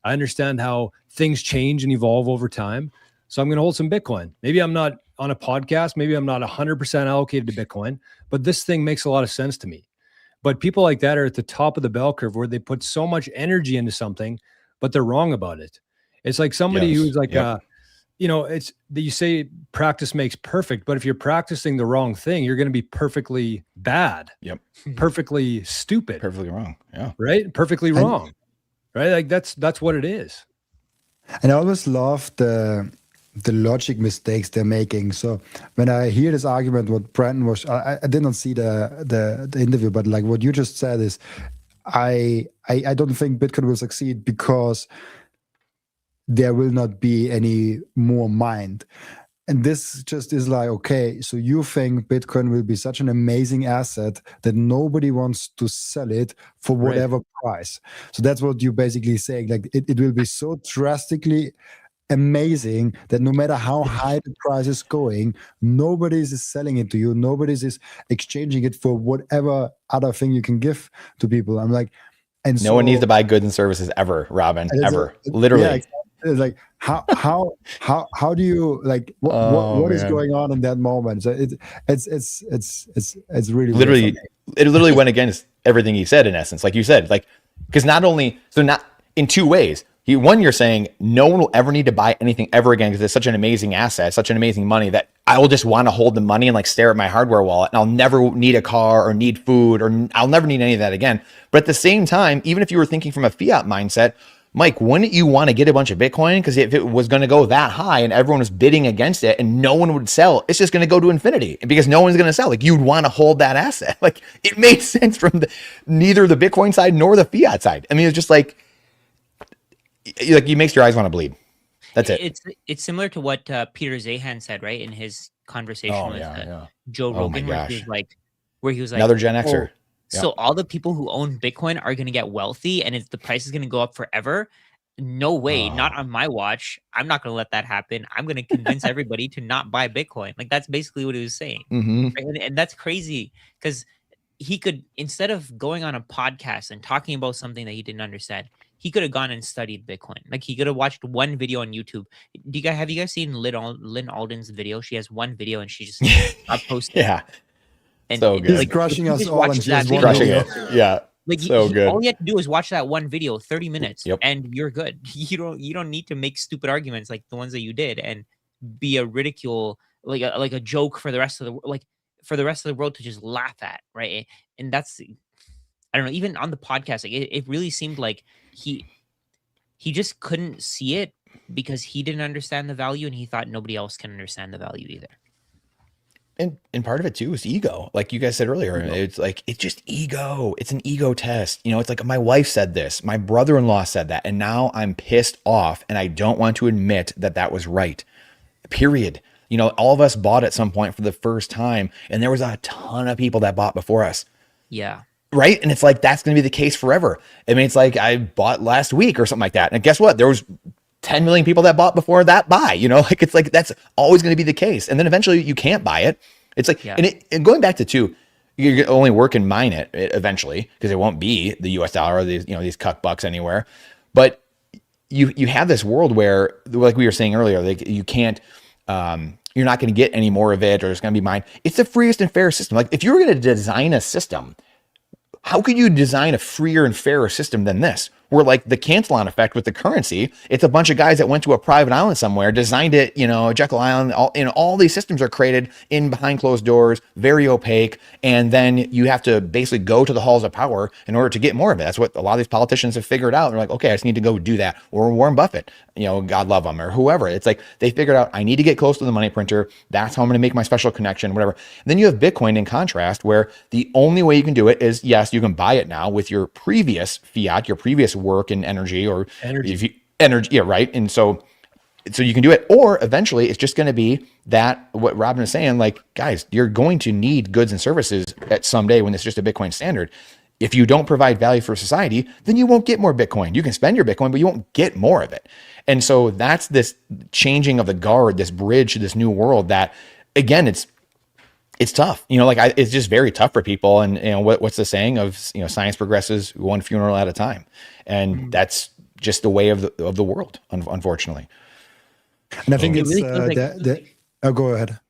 I understand how things change and evolve over time. So I'm going to hold some Bitcoin. Maybe I'm not on a podcast. Maybe I'm not 100% allocated to Bitcoin, but this thing makes a lot of sense to me. But people like that are at the top of the bell curve where they put so much energy into something, but they're wrong about it. It's like somebody who's like, it's that you say practice makes perfect, but if you're practicing the wrong thing, you're going to be perfectly bad. Yep. Perfectly stupid. Perfectly wrong. Yeah. Right. Perfectly wrong. Right. Like that's what it is. And I always love the logic mistakes they're making. So when I hear this argument, what Brandon was, I did not see the interview, but like what you just said is, I don't think Bitcoin will succeed because there will not be any more mined. And this just is like, okay, so you think Bitcoin will be such an amazing asset that nobody wants to sell it for whatever price. So that's what you're basically saying. Like it will be so drastically amazing that no matter how high the price is going, nobody is selling it to you. Nobody is exchanging it for whatever other thing you can give to people. I'm like, and no one needs to buy goods and services ever, Robin, ever. Literally. Yeah, it's like how do you like what is going on in that moment? So it's really literally it literally went against everything he said in essence, like you said, like because not in two ways. You're saying no one will ever need to buy anything ever again because it's such an amazing asset, such an amazing money that I will just want to hold the money and like stare at my hardware wallet and I'll never need a car or need food or I'll never need any of that again. But at the same time, even if you were thinking from a fiat mindset, Mike, wouldn't you want to get a bunch of Bitcoin? Because if it was going to go that high and everyone was bidding against it and no one would sell, it's just going to go to infinity because no one's going to sell. Like you'd want to hold that asset. Like it made sense from neither the Bitcoin side nor the fiat side. I mean, it's just like you makes your eyes want to bleed. That's it. It's similar to what Peter Zahan said, right, in his conversation with Joe Rogan, where he was like, another Gen Xer. So all the people who own Bitcoin are going to get wealthy and the price is going to go up forever. No way, not on my watch. I'm not going to let that happen. I'm going to convince everybody to not buy Bitcoin. Like that's basically what he was saying. Right? And that's crazy because he could, instead of going on a podcast and talking about something that he didn't understand, he could have gone and studied Bitcoin. Like he could have watched one video on YouTube. Have you guys seen Lynn Alden's video? She has one video and she just posted. Yeah. And so good. Like crushing us all and just crushing it. Yeah. Like so good. All you have to do is watch that one video, 30 minutes, and you're good. You don't need to make stupid arguments like the ones that you did and be a ridicule, like a joke for the rest of the world to just laugh at, right? And that's, I don't know, even on the podcast, like it really seemed like he just couldn't see it because he didn't understand the value and he thought nobody else can understand the value either. And part of it too is ego. Like you guys said earlier, it's like, it's just ego. It's an ego test. It's like my wife said this, my brother-in-law said that, and now I'm pissed off and I don't want to admit that was right. Period. All of us bought at some point for the first time and there was a ton of people that bought before us. Yeah. Right. And it's like, that's going to be the case forever. I mean, it's like I bought last week or something like that. And guess what? There was 10 million people that bought before that buy, like, it's like, that's always going to be the case. And then eventually you can't buy it. It's like, and going back to you only work and mine it eventually because it won't be the US dollar or these, these cuck bucks anywhere. But you have this world where, like we were saying earlier, like you can't, you're not going to get any more of it, or it's going to be mine. It's the freest and fairest system. Like if you were going to design a system, how could you design a freer and fairer system than this? Where like the Cantillon effect with the currency, it's a bunch of guys that went to a private island somewhere, designed it, Jekyll Island, all these systems are created in behind closed doors, very opaque. And then you have to basically go to the halls of power in order to get more of it. That's what a lot of these politicians have figured out. They're like, okay, I just need to go do that. Or Warren Buffett, God love him, or whoever. It's like they figured out I need to get close to the money printer. That's how I'm going to make my special connection, whatever. And then you have Bitcoin in contrast, where the only way you can do it is, yes, you can buy it now with your previous fiat, your previous work and energy, or energy. Yeah, right. And so you can do it, or eventually it's just going to be that what Robin is saying, like, guys, you're going to need goods and services at some day when it's just a Bitcoin standard. If you don't provide value for society, then you won't get more Bitcoin. You can spend your Bitcoin, but you won't get more of it. And so that's this changing of the guard, this bridge to this new world that, again, it's tough, it's just very tough for people. And what's the saying of, science progresses one funeral at a time. And that's just the way of the world, unfortunately. And I think it's, oh, go ahead.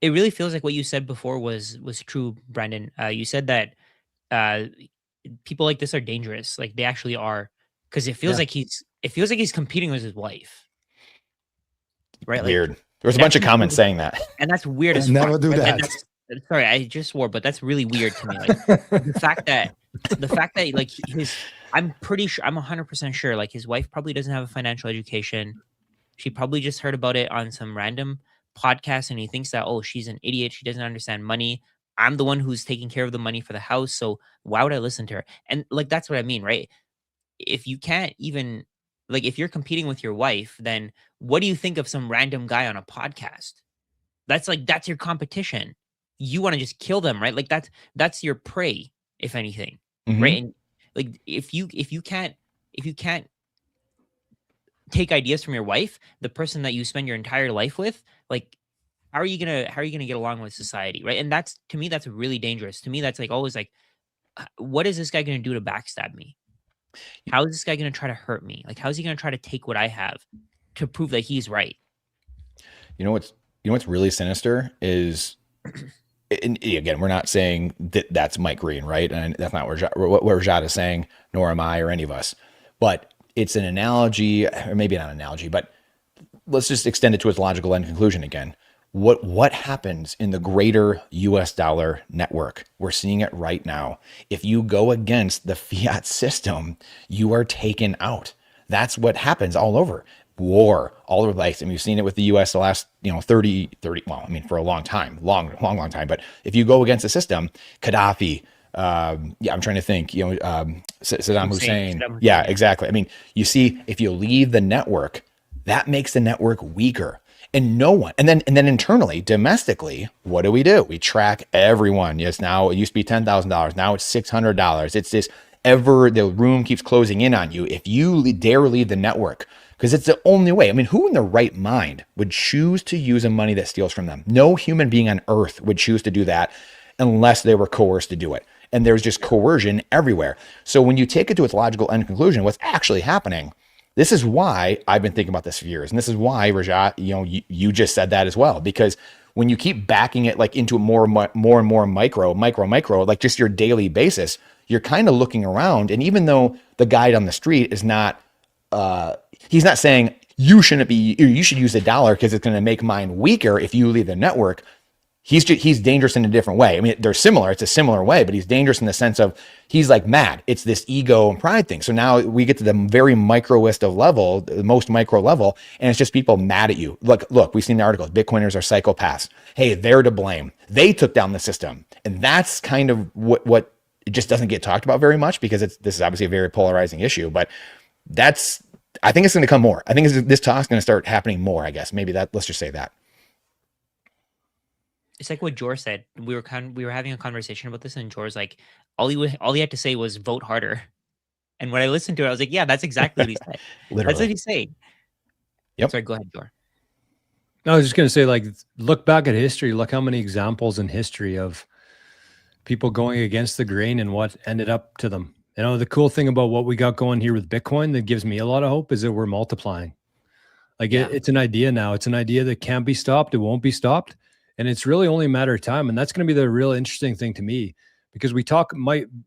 It really feels like what you said before was true, Brandon. You said that people like this are dangerous. Like they actually are, because it feels like he's competing with his wife. Right. Weird. There was a bunch of comments saying that. And that's weird as never do that. Sorry, I just swore, but that's really weird to me. Like the fact that like I'm pretty sure, I'm 100% sure, like his wife probably doesn't have a financial education. She probably just heard about it on some random podcast, and he thinks that, oh, she's an idiot. She doesn't understand money. I'm the one who's taking care of the money for the house. So why would I listen to her? And like, that's what I mean, right? If you can't even, like, if you're competing with your wife, then what do you think of some random guy on a podcast? That's your competition. You want to just kill them, right? Like that's your prey, if anything, right? And like if you can't take ideas from your wife, the person that you spend your entire life with, like how are you gonna get along with society, right? And that's, to me, that's really dangerous. To me, that's like always like, what is this guy gonna do to backstab me? How is this guy going to try to hurt me? Like, how is he going to try to take what I have to prove that he's right? What's really sinister is, and again, we're not saying that that's Mike Green, right? And that's not what Rajat is saying, nor am I or any of us. But it's an analogy, or maybe not an analogy, but let's just extend it to its logical end conclusion again. What happens in the greater US dollar network? We're seeing it right now. If you go against the fiat system, you are taken out. That's what happens all over. War, all over the place. And we've seen it with the US the last, 30, well, I mean, for a long time, long time. But if you go against the system, Gaddafi, I'm trying to think, Saddam Hussein. Yeah, exactly. I mean, you see, if you leave the network, that makes the network weaker. And no one, and then internally, domestically, what do? We track everyone. Yes, now it used to be $10,000. Now it's $600. It's this the room keeps closing in on you. If you dare leave the network, because it's the only way. I mean, who in their right mind would choose to use a money that steals from them? No human being on earth would choose to do that unless they were coerced to do it. And there's just coercion everywhere. So when you take it to its logical end conclusion, what's actually happening? This is why I've been thinking about this for years. And this is why, Rajat, you just said that as well. Because when you keep backing it like into more and more micro, like just your daily basis, you're kind of looking around. And even though the guy on the street is not, he's not saying you should use the dollar because it's going to make mine weaker if you leave the network. He's dangerous in a different way. I mean, they're similar. It's a similar way, but he's dangerous in the sense of he's like mad. It's this ego and pride thing. So now we get to the very microest of level, the most micro level, and it's just people mad at you. Look, we've seen the articles. Bitcoiners are psychopaths. Hey, they're to blame. They took down the system. And that's kind of what it just doesn't get talked about very much because this is obviously a very polarizing issue, but I think it's going to come more. I think this talk's going to start happening more, I guess. Maybe let's just say that. It's like what Jor said. We were having a conversation about this, and Jor's like, all he had to say was vote harder. And when I listened to it, I was like, yeah, that's exactly what he said. That's what he's saying. Yep. Sorry, go ahead, Jor. I was just going to say, like, look back at history. Look how many examples in history of people going against the grain and what ended up to them. You know, the cool thing about what we got going here with Bitcoin that gives me a lot of hope is that we're multiplying. Like it's an idea now. It's an idea that can't be stopped. It won't be stopped. And it's really only a matter of time. And that's going to be the real interesting thing to me, because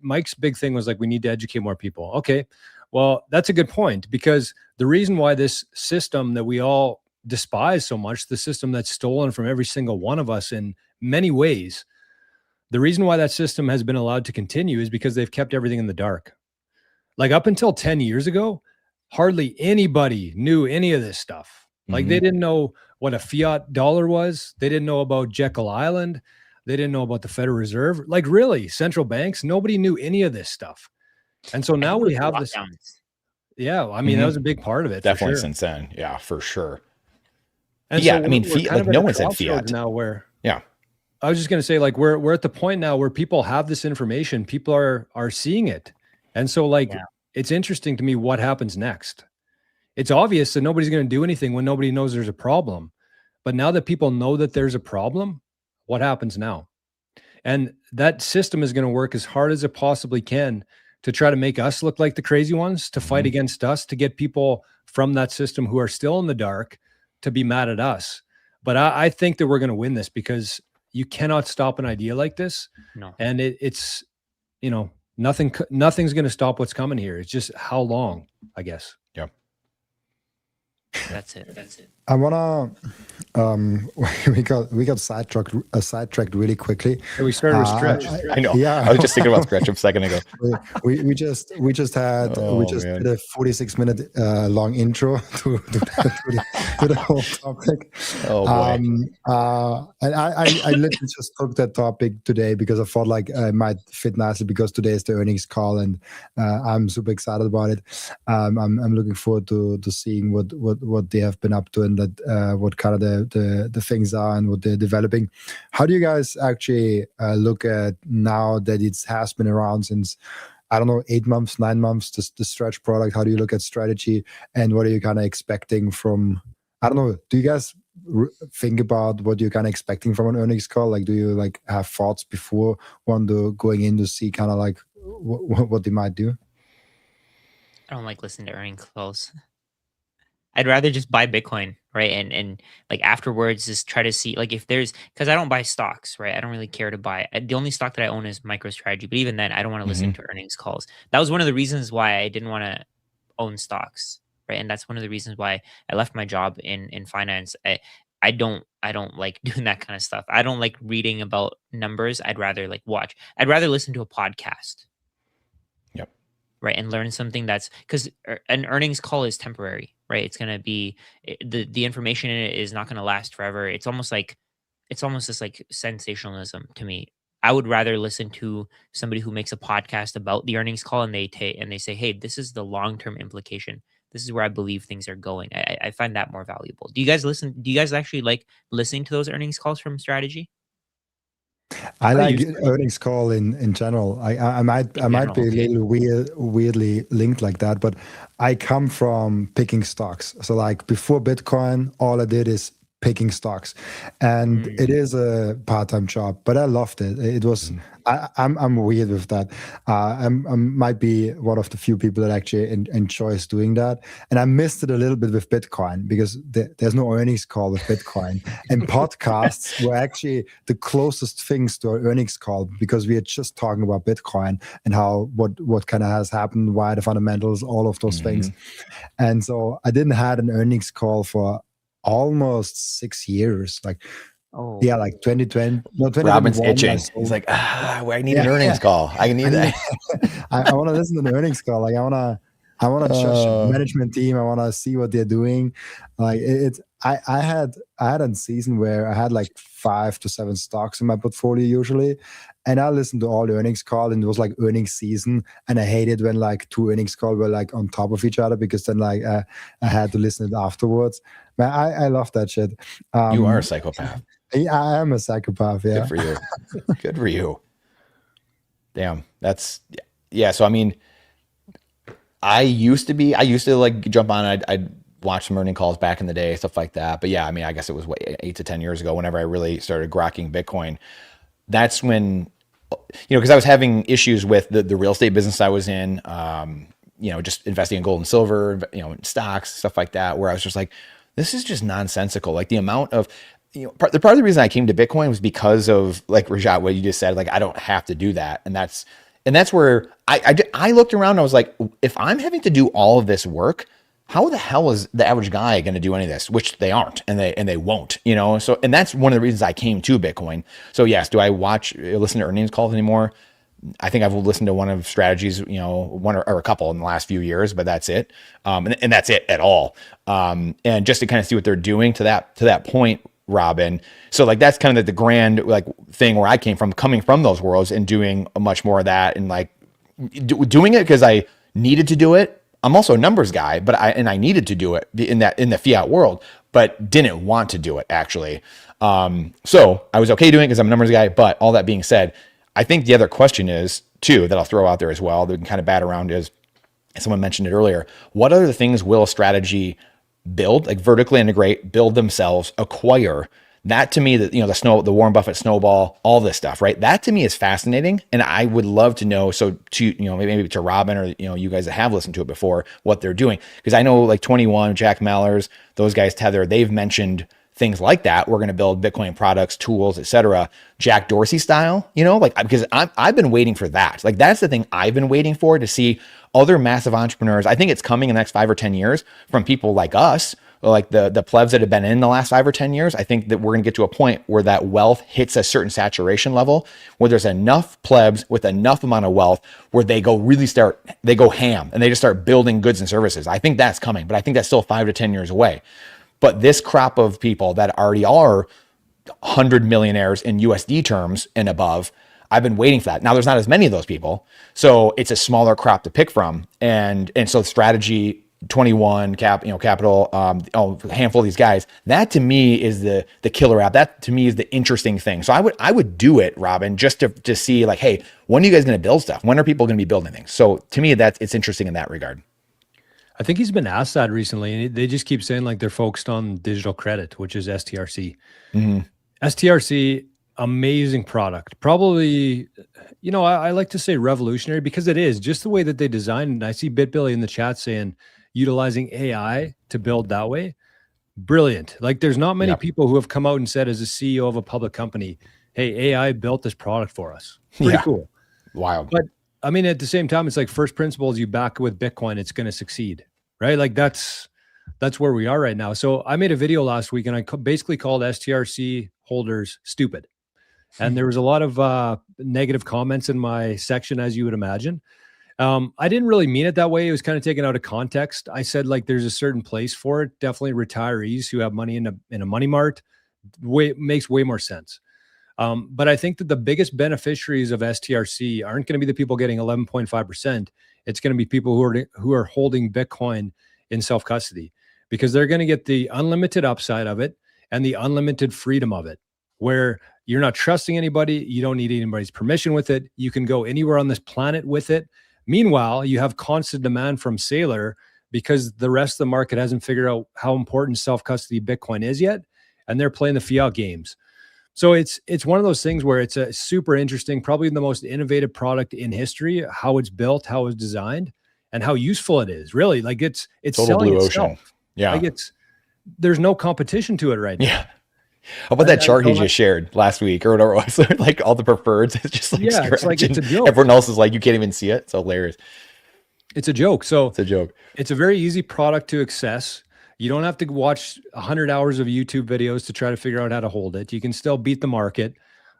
Mike's big thing was like, we need to educate more people. Okay. Well, that's a good point, because the reason why this system that we all despise so much, the system that's stolen from every single one of us in many ways, the reason why that system has been allowed to continue is because they've kept everything in the dark. Like up until 10 years ago, hardly anybody knew any of this stuff. Like they didn't know what a fiat dollar was. They didn't know about Jekyll Island. They didn't know about the Federal Reserve. Like really, central banks, nobody knew any of this stuff. And so now we have this. Yeah, I mean, that was a big part of it. Definitely since then. Yeah, for sure. And yeah, so I mean, like no one said fiat. Now where, yeah. I was just going to say, like, we're at the point now where people have this information, people are seeing it. And so like, it's interesting to me what happens next. It's obvious that nobody's going to do anything when nobody knows there's a problem. But now that people know that there's a problem, what happens now? And that system is going to work as hard as it possibly can to try to make us look like the crazy ones, to fight against us, to get people from that system who are still in the dark to be mad at us. But I think that we're going to win this, because you cannot stop an idea like this. No. And it's, you know, nothing's going to stop what's coming here. It's just how long, I guess. Yep. That's it. I wanna we got sidetracked really quickly. We started with Stretch. I know. Yeah. I was just thinking about Stretch a second ago. we just did a 46-minute long intro to the whole topic. Oh boy. And I literally just took that topic today because I thought like it might fit nicely, because today is the earnings call, and I'm super excited about it. I'm looking forward to seeing what they have been up to, and that what kind of the things are and what they're developing. How do you guys actually look at now that it has been around since, I don't know, 8 months, 9 months, the Stretch product? How do you look at strategy, and what are you kind of expecting from, I don't know, do you guys think about what you're kind of expecting from an earnings call? Like, do you like have thoughts before going in to see kind of like what they might do? I don't like listening to earnings calls. I'd rather just buy Bitcoin, right? And like afterwards, just try to see like if there's, because I don't buy stocks, right? I don't really care to buy. The only stock that I own is MicroStrategy, but even then, I don't want to listen to earnings calls. That was one of the reasons why I didn't want to own stocks, right? And that's one of the reasons why I left my job in finance. I don't like doing that kind of stuff. I don't like reading about numbers. I'd rather like watch. I'd rather listen to a podcast. Yep. Right, and learn something that's, because an earnings call is temporary, right? It's gonna be the information in it is not gonna last forever. It's almost just like sensationalism to me. I would rather listen to somebody who makes a podcast about the earnings call, and they say, hey, this is the long-term implication. This is where I believe things are going. I find that more valuable. Do you guys listen? Do you guys actually like listening to those earnings calls from Strategy? I like earnings call in general. I might be a little weirdly linked like that, but I come from picking stocks. So like before Bitcoin, all I did is picking stocks, and it is a part-time job, but I loved it. It was I'm weird with that. I might be one of the few people that actually enjoys doing that, and I missed it a little bit with Bitcoin because there's no earnings call with Bitcoin, and podcasts were actually the closest things to our earnings call, because we are just talking about Bitcoin and how what kind of has happened, why the fundamentals, all of those things, and so I didn't have an earnings call for almost 6 years, like 2020. No, Robin's itching. He's like, I need an earnings call. I need that. I want to listen to the earnings call. Like I want to judge the management team. I want to see what they're doing. Like I had a season where I had like 5 to 7 stocks in my portfolio usually, and I listened to all the earnings call, and it was like earnings season, and I hated when like 2 earnings call were like on top of each other, because then like I had to listen to it afterwards. Man, I love that shit. You are a psychopath. Yeah, I am a psychopath. Yeah. Good for you. Good for you. Damn. That's, yeah. So, I mean, I used to like jump on, I'd watch some earning calls back in the day, stuff like that. But yeah, I mean, I guess it was 8 to 10 years ago, whenever I really started grokking Bitcoin. That's when because I was having issues with the real estate business I was in, just investing in gold and silver, stocks, stuff like that, where I was just like, this is just nonsensical. Like the amount of, part of the reason I came to Bitcoin was because of, like, Rajat, what you just said, like, I don't have to do that. And that's where I looked around and I was like, if I'm having to do all of this work, how the hell is the average guy going to do any of this? Which they aren't, and they won't, So, and that's one of the reasons I came to Bitcoin. So yes, do I listen to earnings calls anymore? I think I've listened to one of Strategy's, one or a couple in the last few years, but that's it. And that's it at all. And just to kind of see what they're doing to that point, Robin. So like, that's kind of the grand, like, thing where I came from, coming from those worlds and doing much more of that, and like doing it because I needed to do it. I'm also a numbers guy, but I needed to do it in the fiat world, but didn't want to do it actually. So I was okay doing it because I'm a numbers guy. But all that being said, I think the other question is too, that I'll throw out there as well, that we can kind of bat around, is, someone mentioned it earlier, what other things will Strategy build, like vertically integrate, build themselves, acquire? That to me, the Warren Buffett snowball, all this stuff, right? That to me is fascinating. And I would love to know, so to, maybe to Robin or, you guys that have listened to it before, what they're doing. Because I know like 21, Jack Mallers, those guys, Tether, they've mentioned things like that. We're going to build Bitcoin products, tools, etc. Jack Dorsey style, because I've been waiting for that. Like, that's the thing I've been waiting for, to see other massive entrepreneurs. I think it's coming in the next 5 or 10 years from people like us, like the plebs that have been in the last 5 or 10 years. I think that we're going to get to a point where that wealth hits a certain saturation level, where there's enough plebs with enough amount of wealth where they go ham and they just start building goods and services. I think that's coming, but I think that's still 5 to 10 years away. But this crop of people that already are 100 millionaires in USD terms and above, I've been waiting for that. Now there's not as many of those people, so it's a smaller crop to pick from. And so Strategy, 21, Capital, a handful of these guys, that to me is the killer app. That to me is the interesting thing. So I would do it, Robin, just to see, like, hey, when are you guys going to build stuff? When are people going to be building things? So to me, it's interesting in that regard. I think he's been asked that recently, and they just keep saying like they're focused on digital credit, which is STRC. Mm-hmm. STRC, amazing product. Probably, I like to say revolutionary, because it is just the way that they designed. And I see BitBilly in the chat saying utilizing AI to build that way. Brilliant. Like, there's not many people who have come out and said, as a CEO of a public company, hey, AI built this product for us. Pretty cool. Wild. But I mean, at the same time, it's like first principles, you back with Bitcoin, it's going to succeed, right? Like that's where we are right now. So I made a video last week and I basically called STRC holders stupid. And there was a lot of negative comments in my section, as you would imagine. I didn't really mean it that way. It was kind of taken out of context. I said, like, there's a certain place for it. Definitely retirees who have money in a money mart makes way more sense. But I think that the biggest beneficiaries of STRC aren't going to be the people getting 11.5%. It's going to be people who are holding Bitcoin in self-custody, because they're going to get the unlimited upside of it and the unlimited freedom of it, where you're not trusting anybody. You don't need anybody's permission with it. You can go anywhere on this planet with it. Meanwhile, you have constant demand from Saylor, because the rest of the market hasn't figured out how important self-custody Bitcoin is yet, and they're playing the fiat games. So it's one of those things where it's a super interesting, probably the most innovative product in history, how it's built, how it's designed, and how useful it is. Really, like it's total selling blue itself. ocean. Yeah, like there's no competition to it right now. Yeah. How about that chart he just shared last week or whatever it was? Like all the preferreds, it's just like, it's like it's a joke. Everyone else is like, you can't even see it. It's hilarious. It's a joke. So it's a joke. It's a very easy product to access. You don't have to watch 100 hours of YouTube videos to try to figure out how to hold it. You can still beat the market,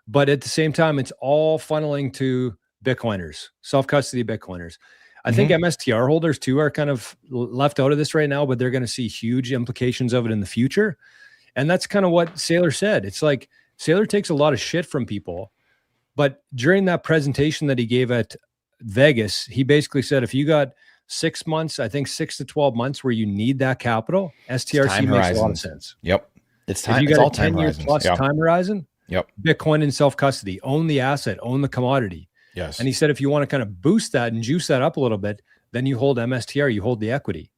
but at the same time, it's all funneling to Bitcoiners, self-custody Bitcoiners. I think MSTR holders too are kind of left out of this right now, but they're going to see huge implications of it in the future. And that's kind of what Saylor said. It's like Saylor takes a lot of shit from people, but during that presentation that he gave at Vegas, he basically said, if you got 6 months, I think 6 to 12 months where you need that capital, STRC makes a lot of sense. Yep. It's time. If you got a 10-year plus time horizon, yep. Bitcoin in self-custody, own the asset, own the commodity. Yes. And he said, if you want to kind of boost that and juice that up a little bit, then you hold MSTR, you hold the equity.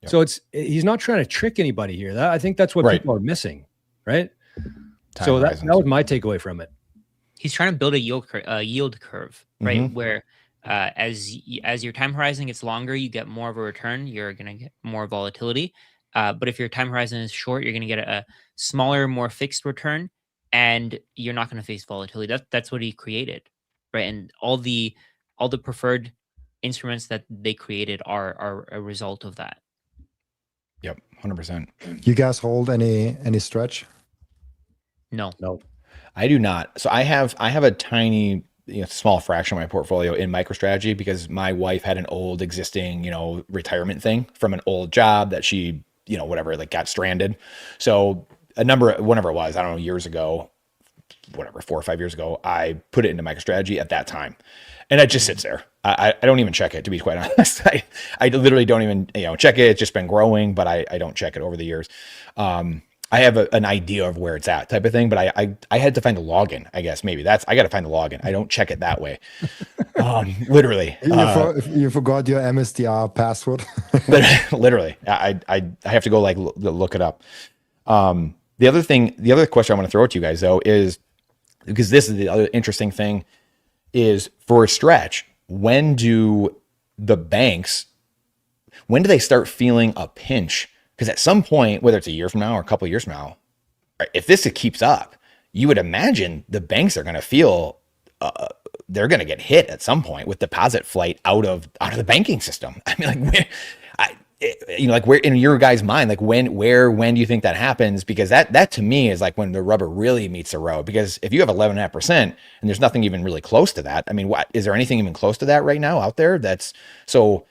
Yep. So he's not trying to trick anybody here. I think that's what people are missing, right? So that was my takeaway from it. He's trying to build a yield curve, right? Mhm. Where as your time horizon gets longer, you get more of a return. You're gonna get more volatility. But if your time horizon is short, you're gonna get a smaller, more fixed return, and you're not gonna face volatility. That's what he created, right? And all the preferred instruments that they created are a result of that. Yep, 100%. You guys hold any stretch? No. I do not. So I have a tiny, small fraction of my portfolio in MicroStrategy because my wife had an old existing, retirement thing from an old job that she, whatever, like got stranded. So whenever it was, I don't know, years ago, whatever, 4 or 5 years ago, I put it into MicroStrategy at that time. And it just sits there. I don't even check it, to be quite honest. I literally don't even check it. It's just been growing, but I don't check it over the years. I have an idea of where it's at, type of thing, but I had to find the login. I guess maybe I got to find the login. I don't check it that way. Literally, you forgot your MSDR password. Literally, I have to go look it up. The other question I want to throw at you guys though is, because this is the other interesting thing, is for a stretch, when do they start feeling a pinch? Because at some point, whether it's a year from now or a couple of years from now, if this keeps up, you would imagine the banks are going to feel they're going to get hit at some point with deposit flight out of the banking system. I mean, where in your guys' mind, when do you think that happens? Because that to me is like when the rubber really meets the road. Because if you have 11.5% and there's nothing even really close to that, I mean, is there anything even close to that right now out there? That's so.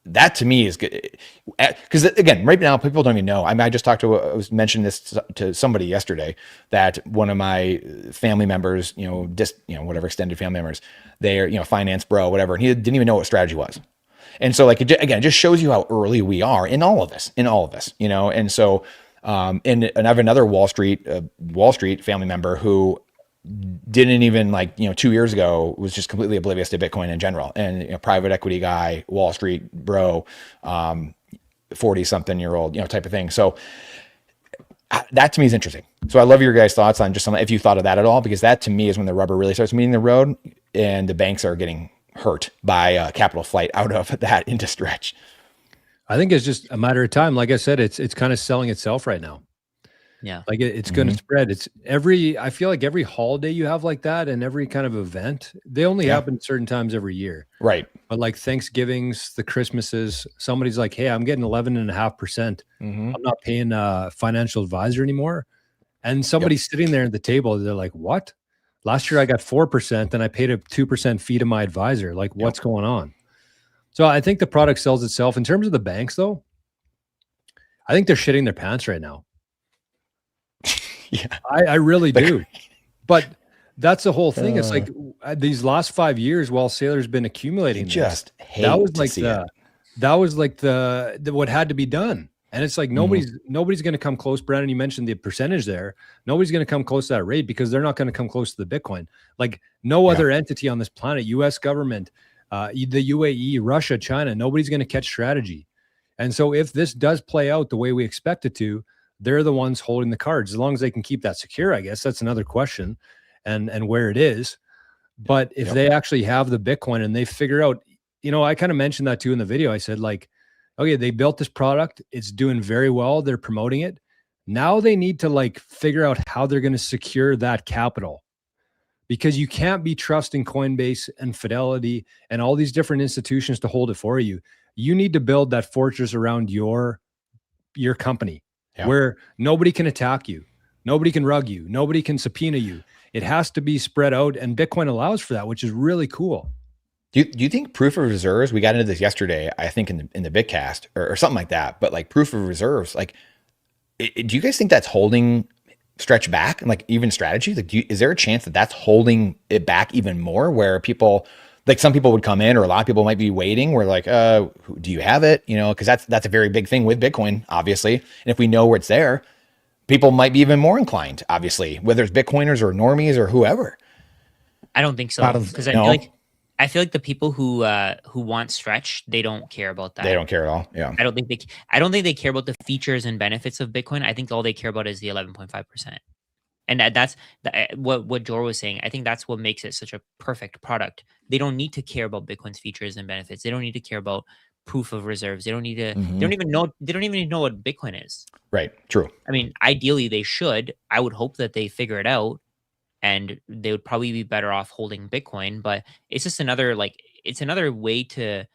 That to me is good, because again, right now people don't even know. I mean, I was mentioning this to somebody yesterday, that one of my family members, whatever extended family members, they're finance bro, whatever, and he didn't even know what strategy was. And so it just shows you how early we are in all of this, And so, and I have another Wall Street family member who didn't even 2 years ago was just completely oblivious to Bitcoin in general, and private equity guy, Wall Street bro, 40 something year old, type of thing. So that to me is interesting. So I love your guys' thoughts on just if you thought of that at all, because that to me is when the rubber really starts meeting the road and the banks are getting hurt by capital flight out of that into stretch. I think it's just a matter of time. Like I said, it's kind of selling itself right now. Yeah. Like it's going to spread. I feel like every holiday you have like that, and every kind of event, they only happen certain times every year. Right. But like Thanksgivings, the Christmases, somebody's like, hey, I'm getting 11.5%. I'm not paying a financial advisor anymore. And somebody's sitting there at the table. They're like, what? Last year I got 4% and I paid a 2% fee to my advisor. Like, what's going on? So I think the product sells itself. In terms of the banks though, I think they're shitting their pants right now. Yeah, I really do. But that's the whole thing. It's like these last 5 years while Saylor's been accumulating, that was like the what had to be done. And it's like nobody's going to come close. Brandon, you mentioned the percentage there. Nobody's going to come close to that rate because they're not going to come close to the Bitcoin. Like no other entity on this planet, US government, the UAE, Russia, China, nobody's going to catch strategy. And so if this does play out the way we expect it to, they're the ones holding the cards. As long as they can keep that secure, I guess that's another question, and where it is. But if they actually have the Bitcoin and they figure out, I kind of mentioned that too in the video. I said okay, they built this product. It's doing very well. They're promoting it. Now they need to figure out how they're going to secure that capital, because you can't be trusting Coinbase and Fidelity and all these different institutions to hold it for you. You need to build that fortress around your company. Where nobody can attack you, nobody can rug you, nobody can subpoena you. It has to be spread out, and Bitcoin allows for that, which is really cool. Do you think proof of reserves? We got into this yesterday, I think in the Bitcast or something like that. But proof of reserves, do you guys think that's holding Stretch back, and even strategy? Is there a chance that that's holding it back even more? Where people, some people would come in, or a lot of people might be waiting. We're do you have it? Because that's a very big thing with Bitcoin, obviously. And if we know where it's there, people might be even more inclined, obviously, whether it's Bitcoiners or normies or whoever. I don't think so, because I feel like the people who want Stretch, they don't care about that. They don't care at all. Yeah. I don't think they care about the features and benefits of Bitcoin. I think all they care about is the 11.5%. And that's what Jor was saying. I think that's what makes it such a perfect product. They don't need to care about Bitcoin's features and benefits. They don't need to care about proof of reserves. They don't need to. They don't even know. They don't even know what Bitcoin is. Right. True. I mean, ideally they should. I would hope that they figure it out, and they would probably be better off holding Bitcoin. But it's just another it's another way to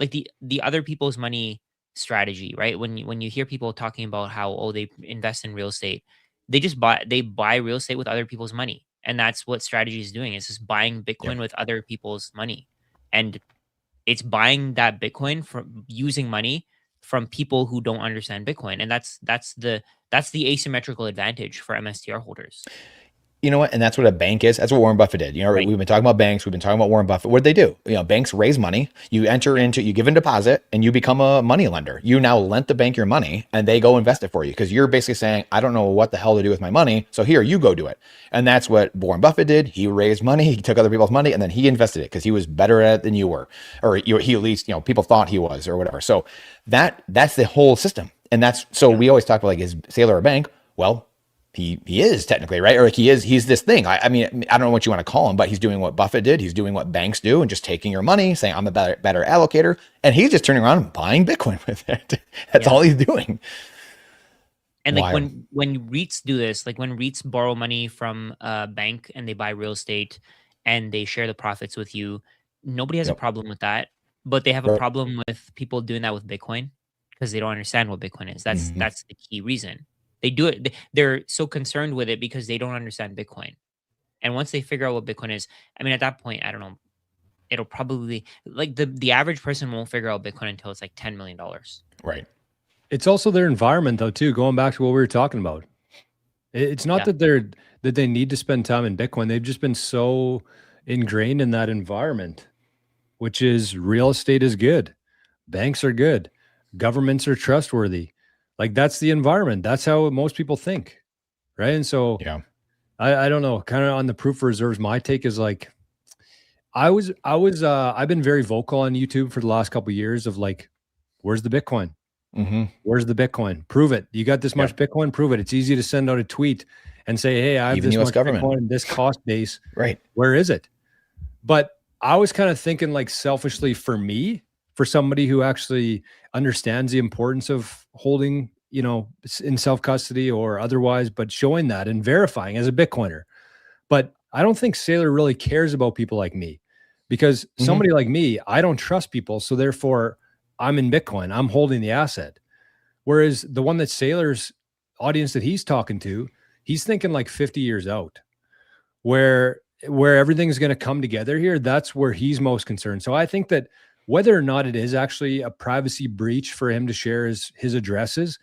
like the other people's money strategy, right? When you hear people talking about how they invest in real estate, they buy real estate with other people's money, and that's what strategy is doing. It's just buying Bitcoin with other people's money, and it's buying that Bitcoin from using money from people who don't understand Bitcoin, and that's the asymmetrical advantage for MSTR holders. You know what? And that's what a bank is. That's what Warren Buffett did. You know, Right. We've been talking about banks. We've been talking about Warren Buffett. What did they do? You know, banks raise money. You enter into, you give a deposit and you become a money lender. You now lent the bank your money and they go invest it for you because you're basically saying, I don't know what the hell to do with my money. So here, you go do it. And that's what Warren Buffett did. He raised money. He took other people's money and then he invested it because he was better at it than you were, or he at least, people thought he was or whatever. So that's the whole system. And so we always talk about is Saylor a bank? Well, he is technically, right? Or he's this thing. I mean, I don't know what you want to call him, but he's doing what Buffett did. He's doing what banks do and just taking your money, saying I'm a better allocator. And he's just turning around and buying Bitcoin with it. That's all he's doing. And when REITs do this, like when REITs borrow money from a bank and they buy real estate and they share the profits with you, nobody has a problem with that. But they have a problem with people doing that with Bitcoin because they don't understand what Bitcoin is. That's the key reason. They do it. They're so concerned with it because they don't understand Bitcoin. And once they figure out what Bitcoin is, I mean, at that point, I don't know, it'll probably the average person won't figure out Bitcoin until it's like $10 million. Right. It's also their environment though, too, going back to what we were talking about. It's not that they need to spend time in Bitcoin. They've just been so ingrained in that environment, which is real estate is good. Banks are good. Governments are trustworthy. Like that's the environment. That's how most people think. Right. And so I don't know, kind of on the proof of reserves, my take is like, I've been very vocal on YouTube for the last couple of years of like, where's the Bitcoin? Where's the Bitcoin? Prove it. You got this much Bitcoin, prove it. It's easy to send out a tweet and say, hey, I have this much Bitcoin, this cost base. Right. Where is it? But I was kind of thinking like selfishly for me, for somebody who actually understands the importance of holding, in self-custody or otherwise, but showing that and verifying as a Bitcoiner. But I don't think Saylor really cares about people like me because somebody like me, I don't trust people. So therefore I'm in Bitcoin, I'm holding the asset. Whereas the one that Saylor's audience that he's talking to, he's thinking like 50 years out where everything's going to come together here. That's where he's most concerned. So I think that whether or not it is actually a privacy breach for him to share his addresses,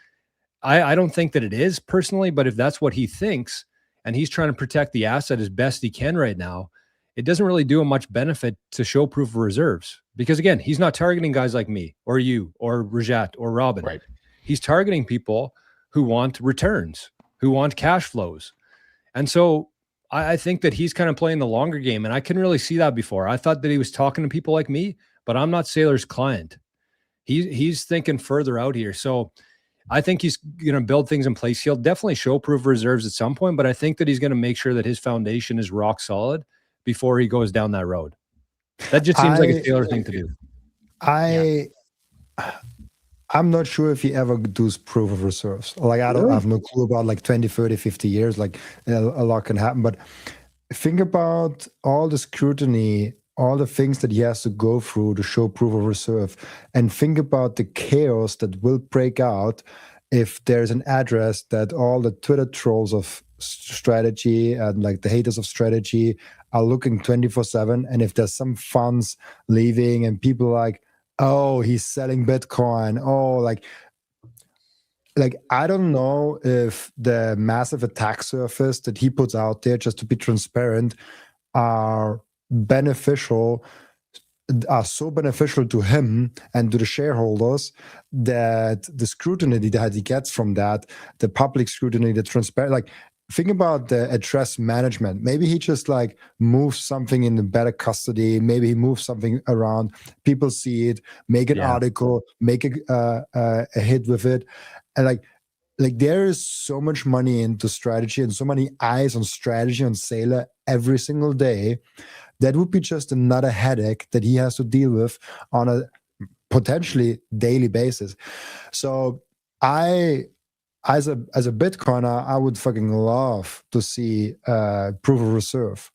I don't think that it is personally, but if that's what he thinks and he's trying to protect the asset as best he can right now, it doesn't really do him much benefit to show proof of reserves because again, he's not targeting guys like me or you or Rajat or Robin. Right. He's targeting people who want returns, who want cash flows. And so I think that he's kind of playing the longer game and I couldn't really see that before. I thought that he was talking to people like me, but I'm not Saylor's client. He's thinking further out here. So I think he's going to build things in place. He'll definitely show proof of reserves at some point, but I think that he's going to make sure that his foundation is rock solid before he goes down that road. That just seems like a Saylor thing to do. I'm not sure if he ever does proof of reserves. Like I have no clue about like 20, 30, 50 years, like a lot can happen. But think about all the scrutiny, all the things that he has to go through to show proof of reserve, and think about the chaos that will break out if there's an address that all the Twitter trolls of strategy and like the haters of strategy are looking 24/7. And if there's some funds leaving and people like, oh, he's selling Bitcoin. Oh, like I don't know if the massive attack surface that he puts out there, just to be transparent, are so beneficial to him and to the shareholders that the scrutiny that he gets from that, the public scrutiny, the transparent, like think about the address management. Maybe he just like moves something in the better custody. Maybe he moves something around. People see it, make an article, make a hit with it. And like like there is so much money into strategy and so many eyes on strategy on Saylor every single day. That would be just another headache that he has to deal with on a potentially daily basis. So as a Bitcoiner, I would fucking love to see proof of reserve.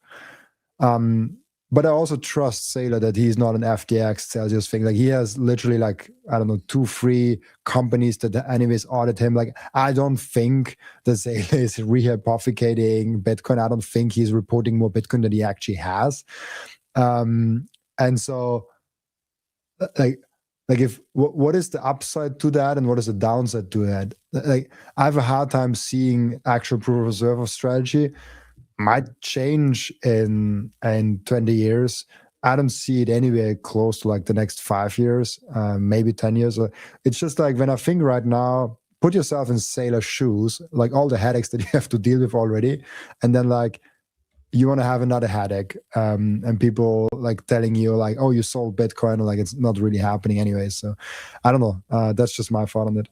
But I also trust Saylor that he's not an FTX Celsius thing. Like he has literally like, I don't know, 2-3 companies that anyways audit him. Like I don't think that Saylor is rehypothecating Bitcoin. I don't think he's reporting more Bitcoin than he actually has. And so like if what is the upside to that and what is the downside to that? Like I have a hard time seeing actual proof of reserve of strategy might change in 20 years. I don't see it anywhere close to like the next 5 years, maybe 10 years. It's just like when I think right now, put yourself in Saylor's shoes, like all the headaches that you have to deal with already, and then like you want to have another headache, and people like telling you like, oh, you sold Bitcoin, like it's not really happening anyway. So I don't know. That's just my thought on it.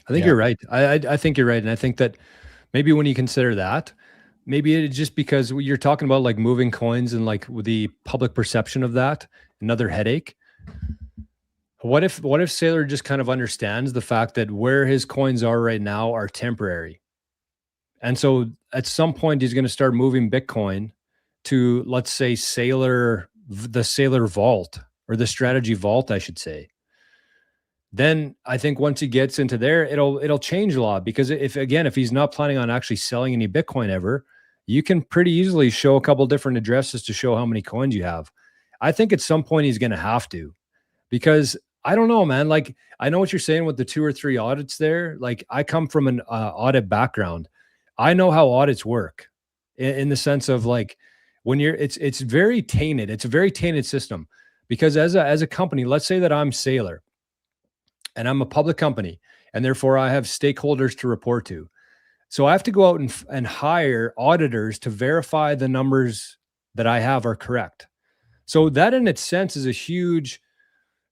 I think you're right. I think you're right. And I think that maybe when you consider that, maybe it's just because you're talking about like moving coins and like the public perception of that, another headache. What if Saylor just kind of understands the fact that where his coins are right now are temporary? And so at some point he's going to start moving Bitcoin to, let's say, the Saylor vault, or the strategy vault, I should say. Then I think once he gets into there, it'll change a lot, because if he's not planning on actually selling any Bitcoin ever, you can pretty easily show a couple different addresses to show how many coins you have. I think at some point he's going to have to, because I don't know, man. Like I know what you're saying with the 2 or 3 audits there. Like I come from an audit background. I know how audits work in the sense of like when it's very tainted. It's a very tainted system, because as a company, let's say that I'm Saylor and I'm a public company, and therefore I have stakeholders to report to. So I have to go out and hire auditors to verify the numbers that I have are correct. So that in its sense is a huge,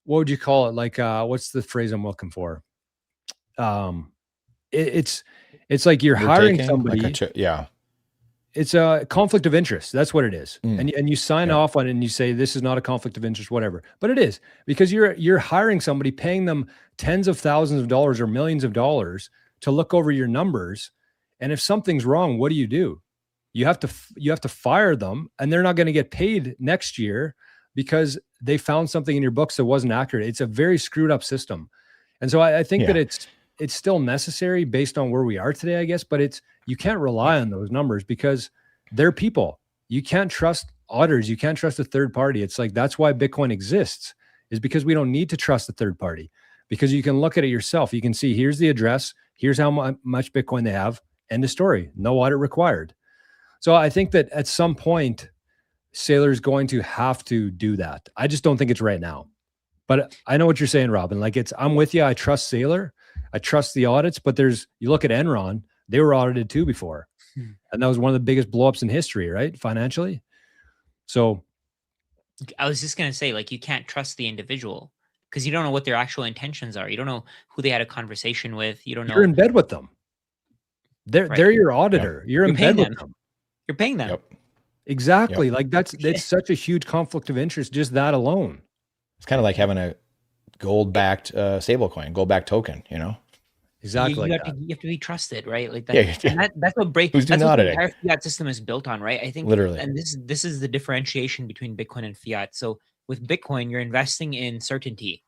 what would you call it? Like, what's the phrase I'm looking for? It's like you're hiring somebody. Like it's a conflict of interest. That's what it is. And you sign off on it and you say, this is not a conflict of interest, whatever. But it is, because you're hiring somebody, paying them tens of thousands of dollars or millions of dollars to look over your numbers. And if something's wrong, what do? You have to fire them, and they're not going to get paid next year because they found something in your books that wasn't accurate. It's a very screwed up system. And so I think that it's still necessary based on where we are today, I guess, but you can't rely on those numbers because they're people. You can't trust auditors. You can't trust a third party. It's like, that's why Bitcoin exists, is because we don't need to trust a third party, because you can look at it yourself. You can see, here's the address, here's how much Bitcoin they have, end of story, no audit required. So I think that at some point, Saylor is going to have to do that. I just don't think it's right now. But I know what you're saying, Robin. Like I'm with you. I trust Saylor. I trust the audits, but you look at Enron, they were audited too before. And that was one of the biggest blowups in history, right? Financially. So I was just going to say, like, you can't trust the individual because you don't know what their actual intentions are. You don't know who they had a conversation with. You don't know. You're in bed with them. They're your auditor. Yep. You're in bed with them. You're paying them. Yep. Exactly. Yep. Like it's such a huge conflict of interest, just that alone. It's kind of like having a gold-backed stablecoin, gold-backed token, you know? Exactly. You have to be trusted, right? Like that. And that's what Who's doing that's what the auditing? entire fiat system is built on, right? I think literally. And this is the differentiation between Bitcoin and fiat. So with Bitcoin, you're investing in certainty.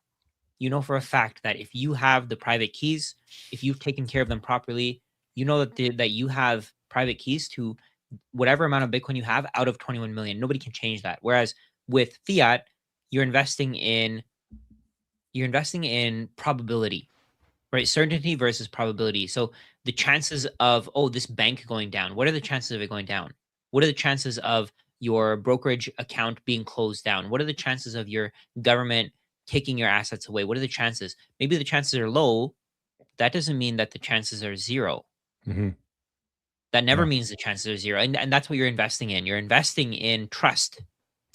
You know for a fact that if you have the private keys, if you've taken care of them properly, you know that you have private keys to whatever amount of Bitcoin you have out of 21 million. Nobody can change that. Whereas with fiat, you're investing in probability, right? Certainty versus probability. So the chances of, this bank going down, what are the chances of it going down? What are the chances of your brokerage account being closed down? What are the chances of your government taking your assets away? What are the chances? Maybe the chances are low. That doesn't mean that the chances are zero. Mm-hmm. That never means the chances are zero. And that's what you're investing in. You're investing in trust.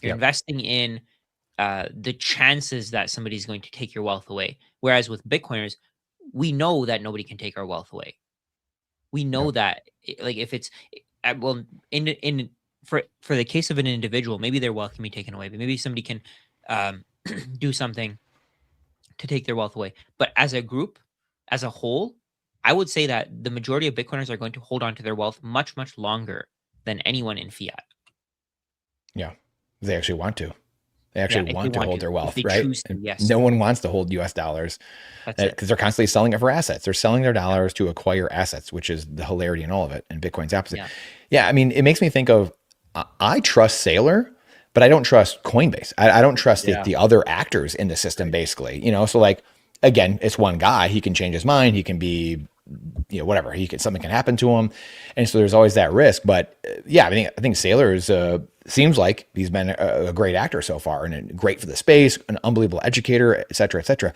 You're investing in the chances that somebody's going to take your wealth away. Whereas with Bitcoiners, we know that nobody can take our wealth away. We know that, like, if it's well, for the case of an individual, maybe their wealth can be taken away, but maybe somebody can do something to take their wealth away. But as a group, as a whole, I would say that the majority of Bitcoiners are going to hold on to their wealth much, much longer than anyone in fiat. Yeah, they actually want to. They actually want to hold their wealth, they right? choose to, yes. No one wants to hold US dollars because they're constantly selling it for assets. They're selling their dollars to acquire assets, which is the hilarity in all of it. And Bitcoin's opposite. Yeah, I mean, it makes me think of, I trust Sailor, but I don't trust Coinbase. I don't trust the other actors in the system, basically. You know, so like, again, it's one guy. He can change his mind. He can be, you know, whatever. Something can happen to him, and so there's always that risk. But yeah, I think Sailor is seems like he's been a great actor so far, and great for the space, an unbelievable educator, et cetera, et cetera.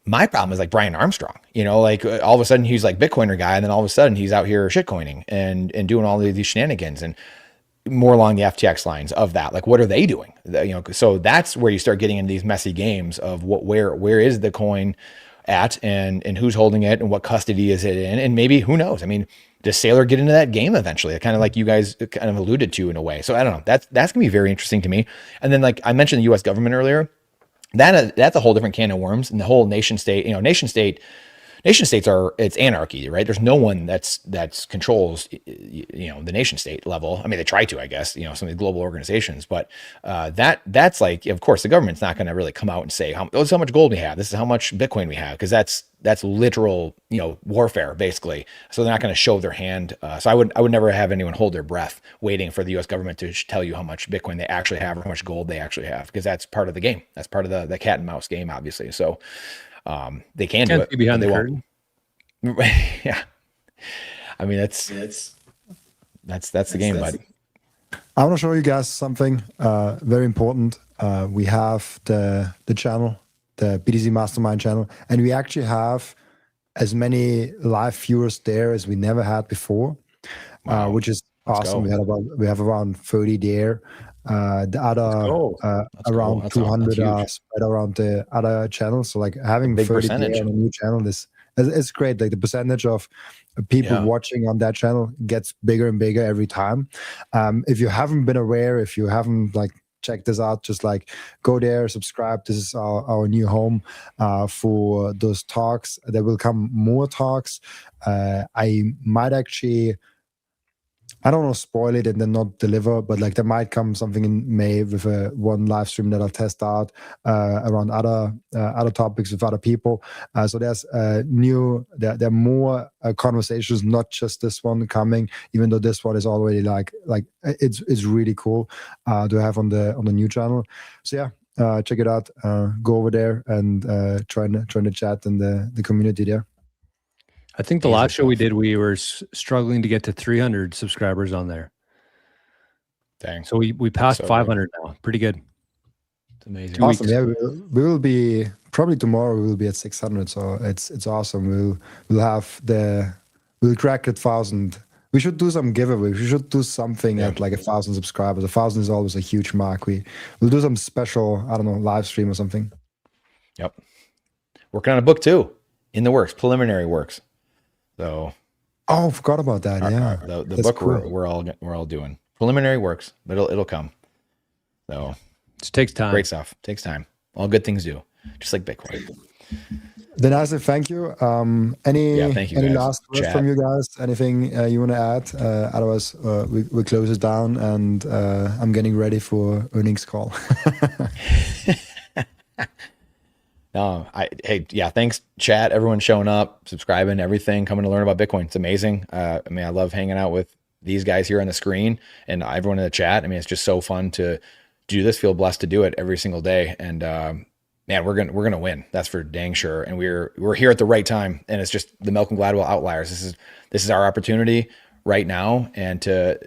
My problem is like Brian Armstrong. You know, like all of a sudden he's like Bitcoiner guy, and then all of a sudden he's out here shitcoining and doing all of these shenanigans and more along the FTX lines of that. Like, what are they doing? You know, so that's where you start getting into these messy games of where is the coin at and who's holding it and what custody is it in, and maybe who knows. I mean, does Sailor get into that game eventually? Kind of like you guys kind of alluded to in a way. So I don't know. That's gonna be very interesting to me. And then, like I mentioned, the U.S. government earlier. That's a whole different can of worms, and the whole nation state. You know, nation states it's anarchy, right? There's no one that's controls, you know, the nation state level. I mean, they try to, I guess, you know, some of the global organizations, but that's like, of course, the government's not going to really come out and say, this is how much gold we have. This is how much Bitcoin we have. Cause that's literal, you know, warfare basically. So they're not going to show their hand. So I would never have anyone hold their breath waiting for the US government to tell you how much Bitcoin they actually have or how much gold they actually have. Because that's part of the game. That's part of the cat and mouse game, obviously. So they can do it behind the curtain. Yeah, I mean that's the game, bud. I want to show you guys something very important. We have the channel, the BTC Mastermind channel, and we actually have as many live viewers there as we never had before, which is awesome. We have around 30 there. The other around 200 are spread around the other channels. So like having 30 there on a new channel is great. Like the percentage of people watching on that channel gets bigger and bigger every time. If you haven't been aware, if you haven't like checked this out, just like go there, subscribe. This is our new home for those talks. There will come more talks. I might actually, I don't know, spoil it and then not deliver, but like there might come something in May with one live stream that I'll test out around other topics with other people. So there's there are more conversations, not just this one coming. Even though this one is already like it's really cool to have on the new channel. So yeah, check it out. Go over there and try to chat in the community there. I think the last show we did, we were struggling to get to 300 subscribers on there. Dang. So we passed 500 now. Pretty good. It's amazing. Awesome. Yeah, we will be probably tomorrow. We will be at 600. So it's awesome. We'll crack 1,000. We should do some giveaway. We should do something at like 1,000 subscribers. 1,000 is always a huge mark. We'll do some special, I don't know, live stream or something. Yep. Working on a book too, in the works, preliminary works. So, I forgot about that. The book cool. we're all doing preliminary works, but it'll come. So it takes time. Great stuff. Takes time. All good things do, just like Bitcoin. Then I say thank you. Thank you. Any last words from you guys? Anything you want to add? Otherwise, we close it down, and I'm getting ready for earnings call. Thanks, chat. Everyone showing up, subscribing, everything, coming to learn about Bitcoin. It's amazing. I love hanging out with these guys here on the screen and everyone in the chat. It's just so fun to do this. Feel blessed to do it every single day. And man, we're gonna win. That's for dang sure. And we're here at the right time. And it's just the Malcolm Gladwell outliers. This is our opportunity right now, and to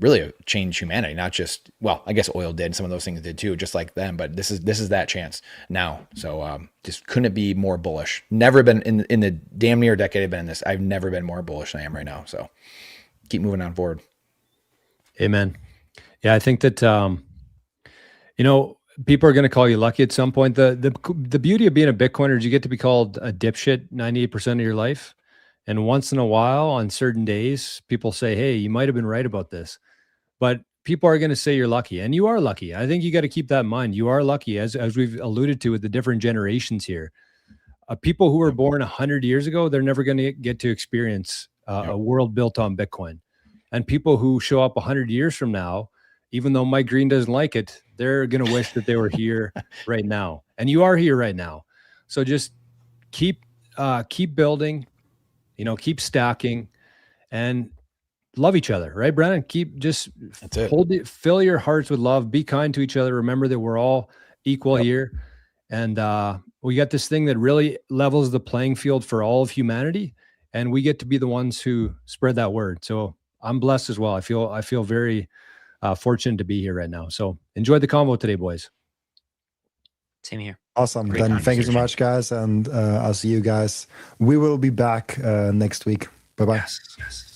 really change humanity. Not just, well, I guess oil did, some of those things did too, just like them, but this is that chance now. So just couldn't be more bullish. Never been in the damn near decade I've been in this, I've never been more bullish than I am right now. So keep moving on forward. Amen. Yeah, I think that people are going to call you lucky at some point. The beauty of being a Bitcoiner is you get to be called a dipshit 98% of your life. And once in a while on certain days, people say, hey, you might have been right about this. But people are going to say you're lucky, and you are lucky. I think you got to keep that in mind. You are lucky, as we've alluded to with the different generations here. People who were born 100 years ago, they're never going to get to experience a world built on Bitcoin. And people who show up 100 years from now, even though Mike Green doesn't like it, they're going to wish that they were here right now. And you are here right now. So just keep building, keep stacking, and love each other, right, Brandon? Fill your hearts with love. Be kind to each other. Remember that we're all equal here. And we got this thing that really levels the playing field for all of humanity. And we get to be the ones who spread that word. So I'm blessed as well. I feel very fortunate to be here right now. So enjoy the convo today, boys. Same here. Awesome. Then thank you so much, guys. And I'll see you guys. We will be back next week. Bye-bye. Yes.